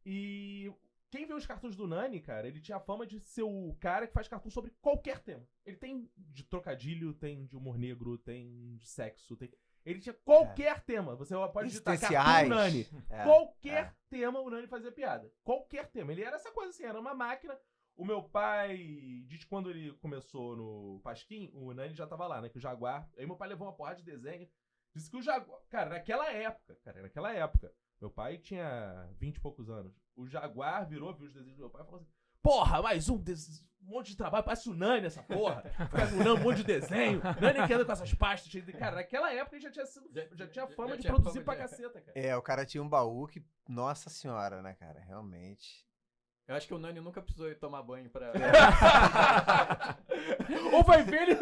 E... quem vê os cartoons do Nani, cara, ele tinha a fama de ser o cara que faz cartoon sobre qualquer tema. Ele tem de trocadilho, tem de humor negro, tem de sexo, tem... Ele tinha qualquer tema. Você pode digitar cartoon Nani. Qualquer tema o Nani fazia piada. Qualquer tema. Ele era essa coisa assim, era uma máquina. O meu pai, diz que quando ele começou no Pasquim, o Nani já tava lá, né? Que o Jaguar... Aí meu pai levou uma porrada de desenho. Disse que o Jaguar... Cara, naquela época... Meu pai tinha 20 e poucos anos. O Jaguar viu os desenhos do meu pai e falou assim, porra, mais um monte de trabalho, parece o Nani essa porra. Fica com um monte de desenho. Nani que anda com essas pastas. Cara, naquela época ele já tinha fama de produzir pra caceta, cara. O cara tinha um baú que, nossa senhora, né, cara, realmente... Eu acho que o Nani nunca precisou ir tomar banho pra... Ou vai ver ele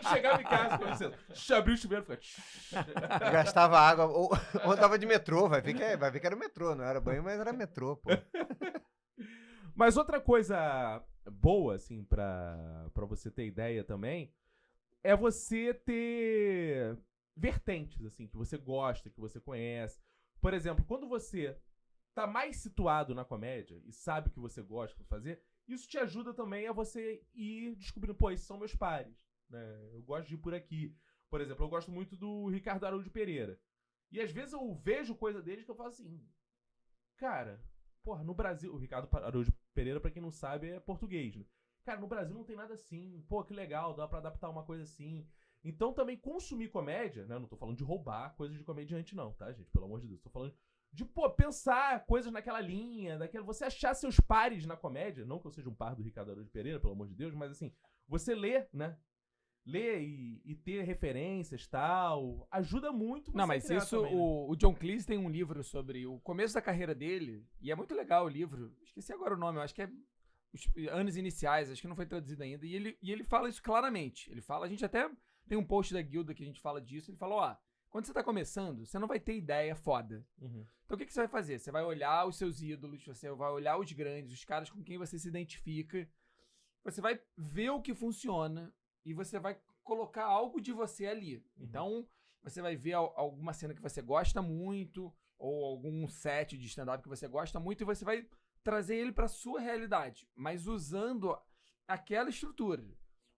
chegava em casa, com licença, abriu o chuveiro e fica... Gastava água, ou andava de metrô, vai ver que era o metrô, não era banho, mas era metrô, pô. Mas outra coisa boa, assim, pra você ter ideia também, é você ter vertentes, assim, que você gosta, que você conhece. Por exemplo, quando você tá mais situado na comédia e sabe o que você gosta de fazer, isso te ajuda também a você ir descobrindo, pô, esses são meus pares, né? Eu gosto de ir por aqui. Por exemplo, eu gosto muito do Ricardo Araújo Pereira. E às vezes eu vejo coisa dele que eu falo assim, cara, porra, no Brasil, o Ricardo Araújo Pereira, pra quem não sabe, é português, né? Cara, no Brasil não tem nada assim, pô, que legal, dá pra adaptar uma coisa assim. Então também consumir comédia, né? Não tô falando de roubar coisas de comediante não, tá, gente? Pelo amor de Deus. Tô falando de, pô, pensar coisas naquela linha, você achar seus pares na comédia. Não que eu seja um par do Ricardo Araújo Pereira, pelo amor de Deus, mas assim, você lê, né? Ler e ter referências e tal, ajuda muito você. Não, mas a criar isso, também, né? o John Cleese tem um livro sobre o começo da carreira dele, e é muito legal o livro. Esqueci agora o nome, eu acho que é os anos iniciais, acho que não foi traduzido ainda. E ele fala isso claramente. Ele fala, a gente até tem um post da Guilda que a gente fala disso. Ele fala, ó, quando você tá começando, você não vai ter ideia foda. Uhum. Então o que você vai fazer? Você vai olhar os seus ídolos, você vai olhar os grandes, os caras com quem você se identifica. Você vai ver o que funciona e você vai colocar algo de você ali. Uhum. Então, você vai ver alguma cena que você gosta muito, ou algum set de stand-up que você gosta muito, e você vai trazer ele pra sua realidade, mas usando aquela estrutura.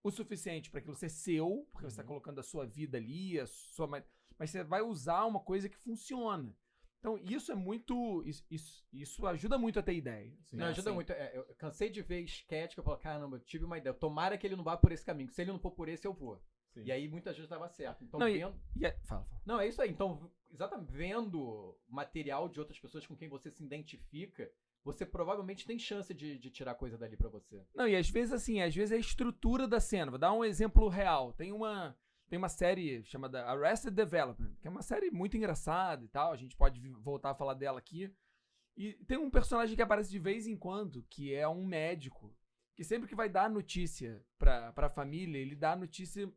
O suficiente para aquilo ser seu, porque você tá colocando a sua vida ali, mas você vai usar uma coisa que funciona. Então, isso é muito... Isso ajuda muito a ter ideia. Sim. Não, ajuda Assim, muito. Eu cansei de ver sketch que eu falo, caramba, eu tive uma ideia. Tomara que ele não vá por esse caminho. Se ele não for por esse, eu vou. Sim. E aí muitas vezes dava certo. Então, Não, vendo. fala. Não, é isso aí. Então, exatamente, vendo material de outras pessoas com quem você se identifica, você provavelmente tem chance de tirar coisa dali pra você. Não, e às vezes assim, às vezes é a estrutura da cena. Vou dar um exemplo real. Tem uma série chamada Arrested Development, que é uma série muito engraçada e tal. A gente pode voltar a falar dela aqui. E tem um personagem que aparece de vez em quando, que é um médico, que sempre que vai dar notícia pra família, ele dá notícia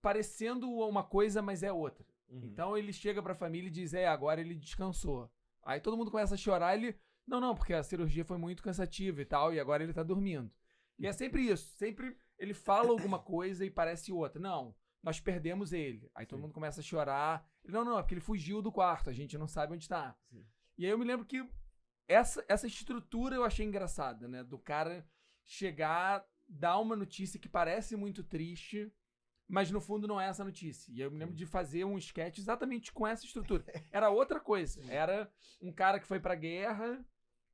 parecendo uma coisa, mas é outra. Uhum. Então ele chega pra família e diz, agora ele descansou. Aí todo mundo começa a chorar, ele... Não, porque a cirurgia foi muito cansativa e tal, e agora ele tá dormindo. E é sempre isso, sempre ele fala alguma coisa e parece outra. Não, nós perdemos ele. Aí todo mundo começa a chorar. Não, é porque ele fugiu do quarto, a gente não sabe onde tá. Sim. E aí eu me lembro que essa estrutura eu achei engraçada, né? Do cara chegar, dar uma notícia que parece muito triste, mas no fundo não é essa notícia. E eu me lembro de fazer um sketch exatamente com essa estrutura. Era outra coisa. Era um cara que foi pra guerra,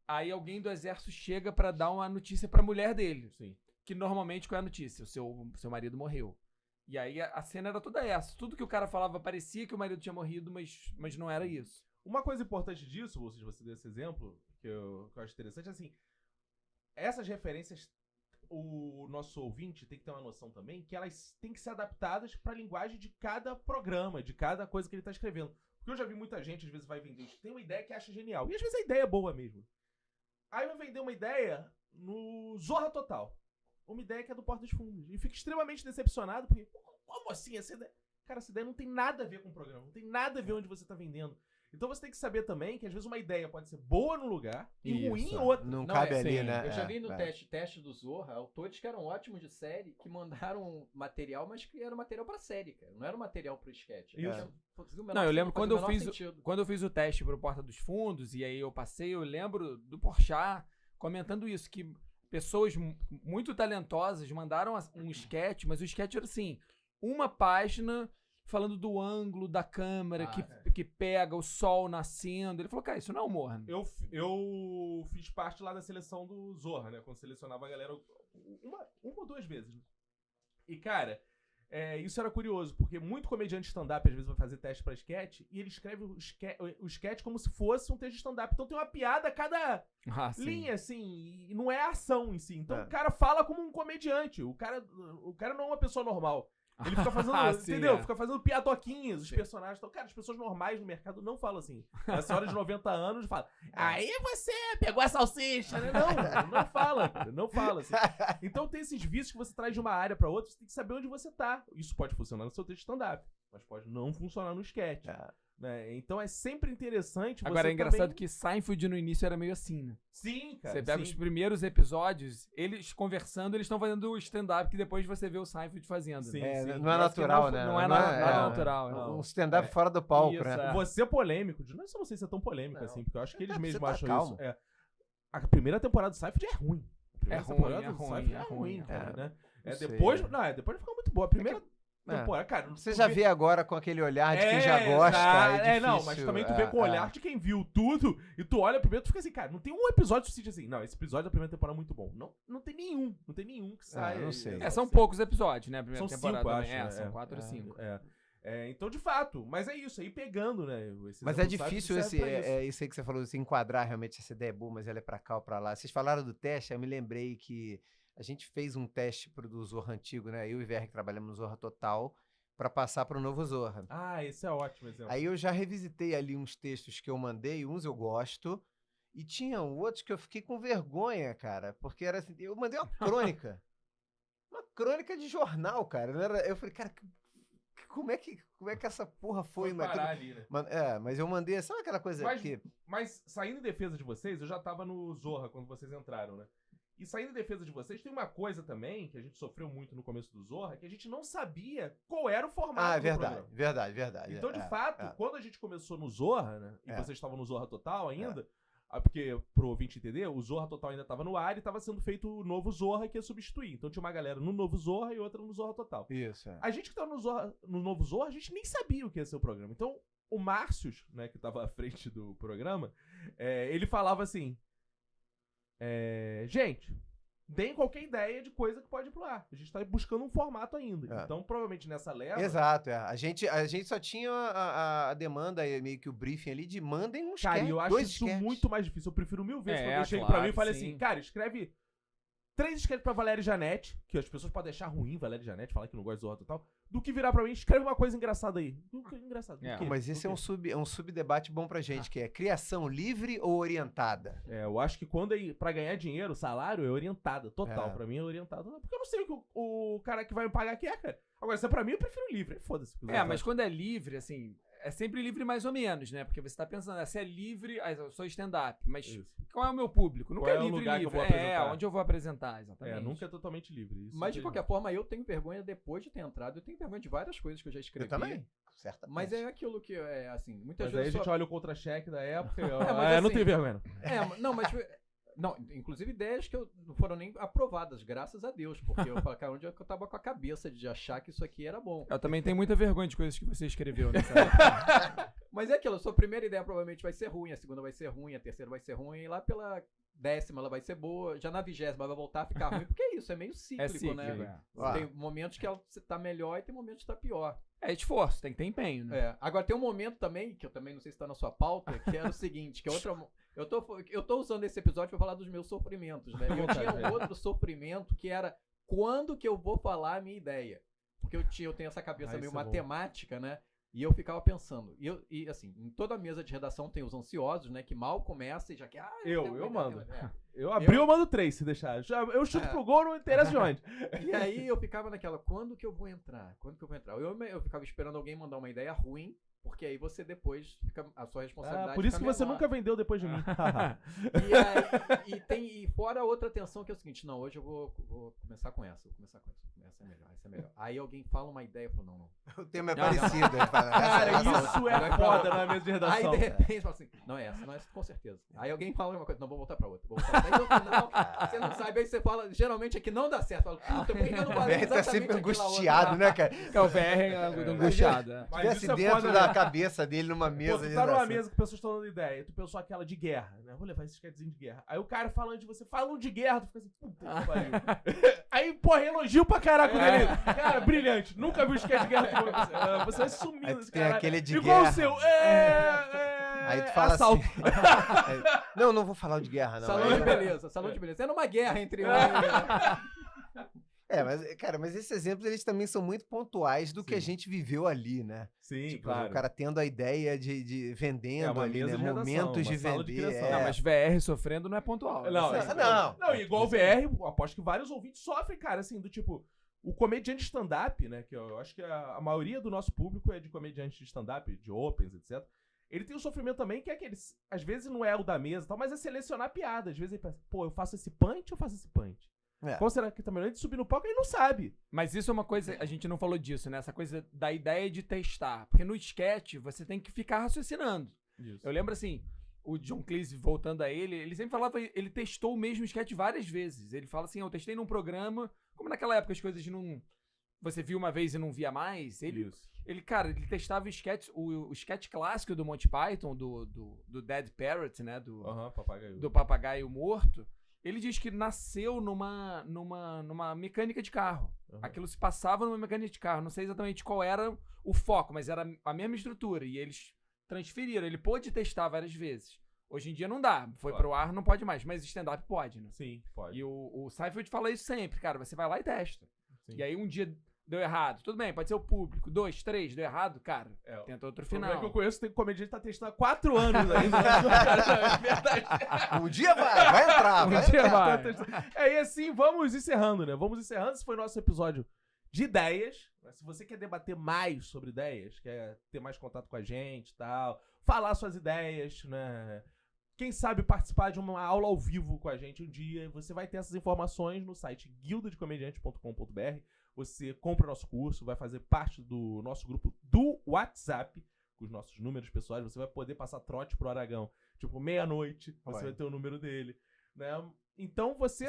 aí alguém do exército chega pra dar uma notícia pra mulher dele. Sim. Que normalmente qual é a notícia? O seu marido morreu. E aí a cena era toda essa. Tudo que o cara falava parecia que o marido tinha morrido, mas não era isso. Uma coisa importante disso, você deu esse exemplo, que eu acho interessante, assim, essas referências, o nosso ouvinte tem que ter uma noção também que elas têm que ser adaptadas para a linguagem de cada programa, de cada coisa que ele está escrevendo. Porque eu já vi muita gente, às vezes, vai vender, tem uma ideia que acha genial, e às vezes a ideia é boa mesmo. Aí vai vender uma ideia no Zorra Total. Uma ideia que é do Porta dos Fundos. E fica extremamente decepcionado, porque, como assim? Essa ideia... Cara, essa ideia não tem nada a ver com o programa, não tem nada a ver onde você está vendendo. Então você tem que saber também que às vezes uma ideia pode ser boa num lugar e Isso. ruim em outro. Não cabe é, ali, sim. né? Eu já vi no É. teste do Zorra, autores que eram ótimos de série, que mandaram material, mas que era material pra série, cara. Não era material pro sketch. Isso. Não, eu lembro quando eu fiz o teste pro Porta dos Fundos, e aí eu passei, eu lembro do Porchat comentando isso, que pessoas muito talentosas mandaram um sketch, mas o sketch era assim, uma página falando do ângulo da câmera que pega o sol nascendo. Ele falou, cara, isso não é humor. Né? Eu fiz parte lá da seleção do Zorra, né? Quando selecionava a galera uma ou duas vezes. Né? E, cara, isso era curioso, porque muito comediante stand-up às vezes vai fazer teste pra sketch e ele escreve o sketch como se fosse um texto de stand-up. Então tem uma piada a cada linha, assim, e não é a ação em si. Então o cara fala como um comediante. O cara não é uma pessoa normal. Ele fica fazendo, entendeu? Fica fazendo piadoquinhas, os personagens. Então, cara, as pessoas normais no mercado não falam assim. A senhora de 90 anos fala, aí você pegou a salsicha, né? Não fala assim. Então tem esses vícios que você traz de uma área pra outra, você tem que saber onde você tá. Isso pode funcionar no seu texto stand-up, mas pode não funcionar no sketch. né? Então é sempre interessante você Agora é engraçado também... que Seinfeld no início era meio assim, né? Sim, cara. Você pega sim. os primeiros episódios, eles conversando, eles estão fazendo o stand-up que depois você vê o Seinfeld fazendo. Sim, É, sim. não é Eu acho que natural, né? Não é nada natural. não. Um stand-up fora do palco, Isso, né? é. Você é polêmico. Não sei se é tão polêmico Não. assim, porque eu acho que eles Você mesmos tá acham calmo. isso. É. A primeira temporada do Seinfeld é ruim. A primeira É ruim, temporada é do ruim, Seinfeld é é ruim, ruim, é cara, ruim. né? Não sei, Depois ficou muito boa. A primeira É. temporada, cara... Você já vê agora com aquele olhar de quem já gosta. exato. Não, mas difícil, também tu vê com o olhar de quem viu tudo e tu olha primeiro e tu fica assim, cara, não tem um episódio que tu sente assim, não, esse episódio da primeira temporada é muito bom. Não tem nenhum que saia. não sei. São poucos episódios, né? A primeira São temporada 5, também. acho, né? São 4 ou 5. Então, de fato, mas é isso, aí pegando, né? esse Mas exemplo é do Seinfeld difícil serve pra isso. isso aí que você falou, se enquadrar realmente essa ideia é boa, mas ela é pra cá ou pra lá. Vocês falaram do teste, eu me lembrei que a gente fez um teste do Zorra antigo, né? Eu e o VR que trabalhamos no Zorra Total, pra passar pro novo Zorra. Ah, esse é ótimo exemplo. Aí eu já revisitei ali uns textos que eu mandei, uns eu gosto, e tinha outros que eu fiquei com vergonha, cara, porque era assim, eu mandei uma crônica. Uma crônica de jornal, cara. Não era, eu falei, cara, como é que essa porra foi? Foi parar ali, né? Mas eu mandei, sabe aquela coisa que... Mas saindo em defesa de vocês, eu já tava no Zorra quando vocês entraram, né? E saindo em defesa de vocês, tem uma coisa também que a gente sofreu muito no começo do Zorra, que a gente não sabia qual era o formato do programa. Verdade. Então, de fato, quando a gente começou no Zorra, né? E vocês estavam no Zorra Total ainda, porque pro ouvinte entender, o Zorra Total ainda tava no ar e tava sendo feito o novo Zorra que ia substituir. Então tinha uma galera no novo Zorra e outra no Zorra Total. Isso, A gente que tava no novo Zorra, a gente nem sabia o que ia ser o programa. Então, o Márcios, né, que tava à frente do programa, ele falava assim... gente, deem qualquer ideia de coisa que pode ir pro ar. A gente tá buscando um formato ainda. Então, provavelmente nessa leva... Exato, A gente só tinha a demanda, meio que o briefing ali, de mandem um sketch. Cara, eu acho isso muito mais difícil. Eu prefiro 1000 vezes quando alguém chega pra mim e fala assim, cara, escreve 3 sketches pra Valéria Janete, que as pessoas podem achar ruim Valéria Janete, falar que não gosta de Zorra Total, do que virar pra mim, escreve uma coisa engraçada aí. Engraçado. Mas esse é um subdebate bom pra gente, que é criação livre ou orientada? Eu acho que quando pra ganhar dinheiro, salário é orientada, total. Pra mim é orientada. Porque eu não sei o que o cara que vai me pagar quer, cara. Agora, se é pra mim, eu prefiro livre. Foda-se. Mas quando é livre, assim... É sempre livre mais ou menos, né? Porque você tá pensando, se é livre, eu sou stand-up, mas qual é o meu público? Nunca é livre, lugar que eu vou apresentar? Onde eu vou apresentar, exatamente. Nunca é totalmente livre. Isso mas, de qualquer forma, eu tenho vergonha depois de ter entrado. Eu tenho vergonha de várias coisas que eu já escrevi. Eu também, certamente. Mas é aquilo que, assim, muitas mas vezes... aí a gente olha o contra-cheque da época e... mas não assim, tem vergonha. Não, inclusive ideias que não foram nem aprovadas, graças a Deus. Porque eu falei, cara, onde é que eu tava com a cabeça de achar que isso aqui era bom. Eu também tenho muita vergonha de coisas que você escreveu nessa época. Mas é aquilo, a sua primeira ideia provavelmente vai ser ruim, a segunda vai ser ruim, a terceira vai ser ruim, e lá pela 10ª ela vai ser boa, já na 20ª vai voltar a ficar ruim, porque é isso, é meio cíclico, né? Tem momentos que ela tá melhor e tem momentos que tá pior. É esforço, tem que ter empenho, né? Agora tem um momento também, que eu também não sei se tá na sua pauta, que era o seguinte, que é outra... Eu tô usando esse episódio pra falar dos meus sofrimentos, né? Eu tinha um outro sofrimento que era quando que eu vou falar a minha ideia. Porque eu tenho essa cabeça meio matemática, né? E eu ficava pensando. E assim, em toda a mesa de redação tem os ansiosos, né? Que mal começa e já quer... Eu mando. Eu abri, eu mando 3, se deixar. Eu chuto pro gol, não interessa de onde. E aí eu ficava naquela, quando que eu vou entrar? Eu ficava esperando alguém mandar uma ideia ruim, porque aí você depois fica a sua responsabilidade. Por isso que você nunca vendeu depois de mim. E fora outra tensão que é o seguinte, não, hoje eu vou começar com essa. Essa é melhor. Aí alguém fala uma ideia e fala, não. O tema é parecido. Cara, isso é foda na mesa de redação. Aí de repente fala assim, não é essa, com certeza. Aí alguém fala uma coisa, não, vou voltar pra outra. Aí no final, você não sabe, aí você fala, geralmente aqui não dá certo. Fala, puta, por que eu não falei O VR tá sempre angustiado, né, cara? O VR é angustiado. Mas tivesse isso é dentro foda, da né? cabeça dele numa mesa. Pô, tu tá numa mesa que pessoas estão dando ideia, tu pensou aquela de guerra, né? Vou levar esse sketchzinho de guerra. Aí o cara falando de você, falando de guerra, tu fica assim, puta que pariu. Aí, porra, elogio pra caraca dele. Cara, brilhante. Nunca vi o sketch de guerra. Você vai sumindo. Aí tu tem aquele de igual guerra. o seu. Aí tu fala assalto. assim. Não vou falar de guerra, não. Salão de beleza. É numa guerra entre Mas esses exemplos, eles também são muito pontuais do que a gente viveu ali, né? Sim, tipo, claro. O cara tendo a ideia de vendendo uma ali, mesa né? de redação, Momentos uma de sala de vender. criação. Não, mas VR sofrendo não é pontual. Não, Não. igual o VR, eu aposto que vários ouvintes sofrem, cara, assim, do tipo, o comediante stand-up, né, que eu acho que a maioria do nosso público é de comediante de stand-up, de opens, etc. Ele tem um sofrimento também que é que ele, às vezes não é o da mesa e tal, mas é selecionar piada. Às vezes ele pensa, pô, eu faço esse punch ou faço esse punch? Qual será que tá melhor? Antes de subir no palco, ele não sabe. Mas isso é uma coisa, a gente não falou disso, né? Essa coisa da ideia de testar. Porque no sketch, você tem que ficar raciocinando. Isso. Eu lembro assim, o John Cleese, voltando a ele sempre falava, ele testou o mesmo sketch várias vezes. Ele fala assim, eu testei num programa, como naquela época as coisas não... Você viu uma vez e não via mais. Ele ele testava o sketch clássico do Monty Python, do Dead Parrot, né? Do papagaio morto. Ele diz que nasceu numa mecânica de carro. Aquilo se passava numa mecânica de carro. Não sei exatamente qual era o foco, mas era a mesma estrutura. E eles transferiram. Ele pôde testar várias vezes. Hoje em dia não dá. Foi pro ar, não pode mais. Mas stand-up pode, né? Sim, pode. E o Seinfeld fala isso sempre, cara. Você vai lá e testa. Sim. E aí um dia deu errado. Tudo bem, pode ser o público. 2, 3, deu errado, cara. Tenta outro final. O que eu conheço, tem comediante que tá testando há 4 anos ainda. É verdade. Um dia vai entrar. Um dia vai. E assim, vamos encerrando, né? Vamos encerrando. Esse foi o nosso episódio de ideias. Se você quer debater mais sobre ideias, quer ter mais contato com a gente e tal, falar suas ideias, né? Quem sabe participar de uma aula ao vivo com a gente um dia, você vai ter essas informações no site guildadecomediante.com.br. Você compra o nosso curso, vai fazer parte do nosso grupo do WhatsApp, com os nossos números pessoais, você vai poder passar trote pro Aragão. Tipo, meia-noite, você vai ter o número dele, né? Então você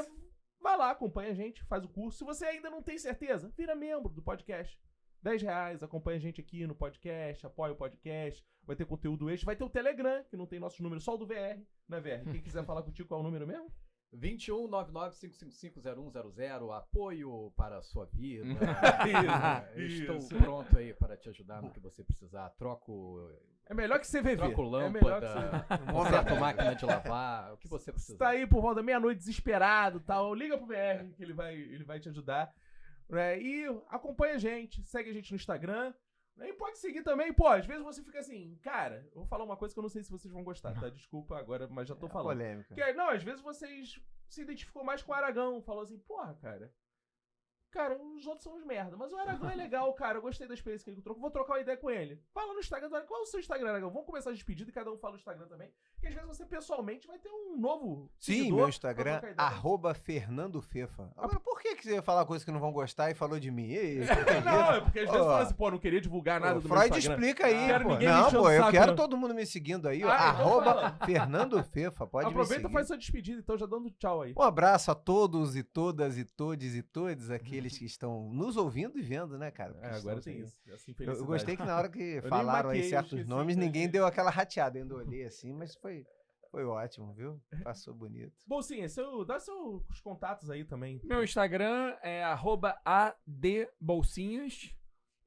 vai lá, acompanha a gente, faz o curso. Se você ainda não tem certeza, vira membro do podcast. R$10, acompanha a gente aqui no podcast, apoia o podcast, vai ter conteúdo extra, vai ter o Telegram, que não tem nosso número, só o do VR, né, VR? Quem quiser falar contigo, qual é o número mesmo? 21-99555-0100, apoio para a sua vida. Isso. Estou pronto aí para te ajudar no que você precisar. Troco... É melhor que CVV. Troco lâmpada, é melhor que CVV. conserto máquina de lavar, o que você precisa. Você tá aí por volta da meia-noite desesperado e tal, liga pro VR que ele vai te ajudar. E acompanha a gente, segue a gente no Instagram. E pode seguir também, pô, às vezes você fica assim, cara, eu vou falar uma coisa que eu não sei se vocês vão gostar, tá? Desculpa agora, mas já tô falando. Polêmica. Não, às vezes vocês se identificou mais com o Aragão, falou assim, porra, cara, os outros são uns merda, mas o Aragão é legal, cara, eu gostei da experiência que ele trocou, vou trocar uma ideia com ele. Fala no Instagram do Aragão, qual é o seu Instagram, Aragão? Vamos começar a despedir e cada um fala o Instagram também, porque às vezes você pessoalmente vai ter um novo Sim, meu Instagram, @FernandoFefa. Agora, por que você ia falar coisas que não vão gostar e falou de mim? Não, é porque às vezes fala assim, pô, não queria divulgar nada do meu Freud Instagram. explica aí, Quero pô. ninguém me Não, enchendo pô, o eu saco, quero não. todo mundo me seguindo aí, ó. Então fala. @FernandoFefa, pode me Aproveita e seguir. faz sua despedida, então, já dando tchau aí. Um abraço a todos e todas e todes e todos aqueles que estão nos ouvindo e vendo, né, cara? Porque Agora estão tem assim. isso. Assim, Eu gostei que na hora que nem falaram aí maquei, certos esqueci, nomes, né? ninguém deu aquela rateada. Eu ainda olhei assim, mas foi ótimo, viu? Passou bonito. Bom, sim, dá seus contatos aí também. Meu Instagram é @adbolsinhos.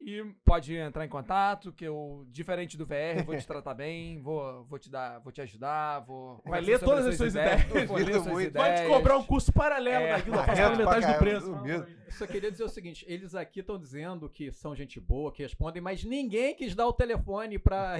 E pode entrar em contato, que eu, diferente do VR, vou te tratar bem, vou te ajudar, Vai ler todas as suas ideias. Vou ler suas Muito. Vai te ideias. cobrar um curso paralelo da Guilda, passando metade do preço. Eu só queria dizer o seguinte, eles aqui estão dizendo que são gente boa, que respondem, mas ninguém quis dar o telefone pra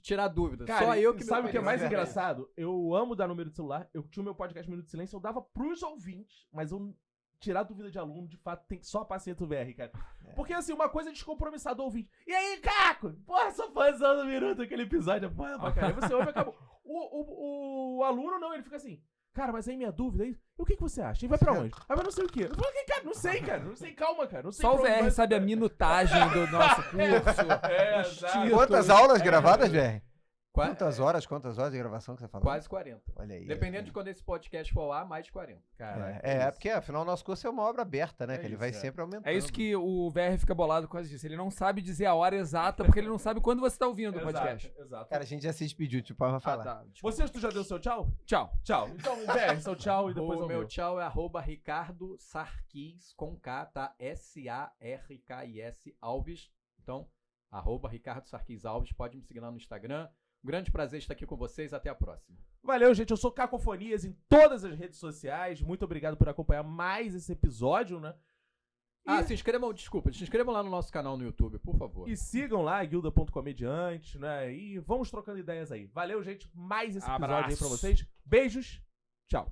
tirar dúvidas. Cara, Só eu que sabe o que é mais ofereci. engraçado? Eu amo dar número de celular. Eu tinha o meu podcast Minuto de Silêncio, eu dava pros ouvintes, mas eu tirar dúvida de aluno, de fato, tem que só a paciência do VR, cara. Porque, assim, uma coisa é descompromissar do ouvinte. E aí, Caco? Porra, sou fãzão do Minuto, aquele episódio. Porra, bacana. Aí você ouve e acabou. O aluno não, ele fica assim, cara, mas aí minha dúvida é isso. O que você acha? E vai pra onde? Ah, mas não sei o quê. Eu falo, cara, não sei, cara. Não sei, calma, cara. Não sei Só o pra onde VR vai, sabe a cara. minutagem do nosso curso. Exato. Quantas aulas gravadas, velho? Qua- Quantas horas de gravação que você falou? Quase 40. Olha aí. Dependendo de quando esse podcast for lá, mais de 40. Caraca, Porque afinal o nosso curso é uma obra aberta, né? É Que ele isso, vai é. sempre aumentando. É isso que o VR fica bolado por causa disso. Ele não sabe dizer a hora exata, porque ele não sabe quando você tá ouvindo o podcast. Exato. Cara, a gente já se despediu, tipo, pra falar. Tá. Desculpa. Você, tu já deu seu tchau? Tchau. Tchau. Então, VR, seu tchau e depois O o meu meu. tchau é @Ricardo Sarkis, com K, tá? SARKIS Alves. Então, @Ricardo Sarkis Alves. Pode me seguir lá no Instagram. Um grande prazer estar aqui com vocês. Até a próxima. Valeu, gente. Eu sou Cacofonias em todas as redes sociais. Muito obrigado por acompanhar mais esse episódio, né? Se inscrevam lá no nosso canal no YouTube, por favor. E sigam lá, guilda.comediante, né? E vamos trocando ideias aí. Valeu, gente. Mais esse episódio aí pra Abraço. vocês. Beijos. Tchau.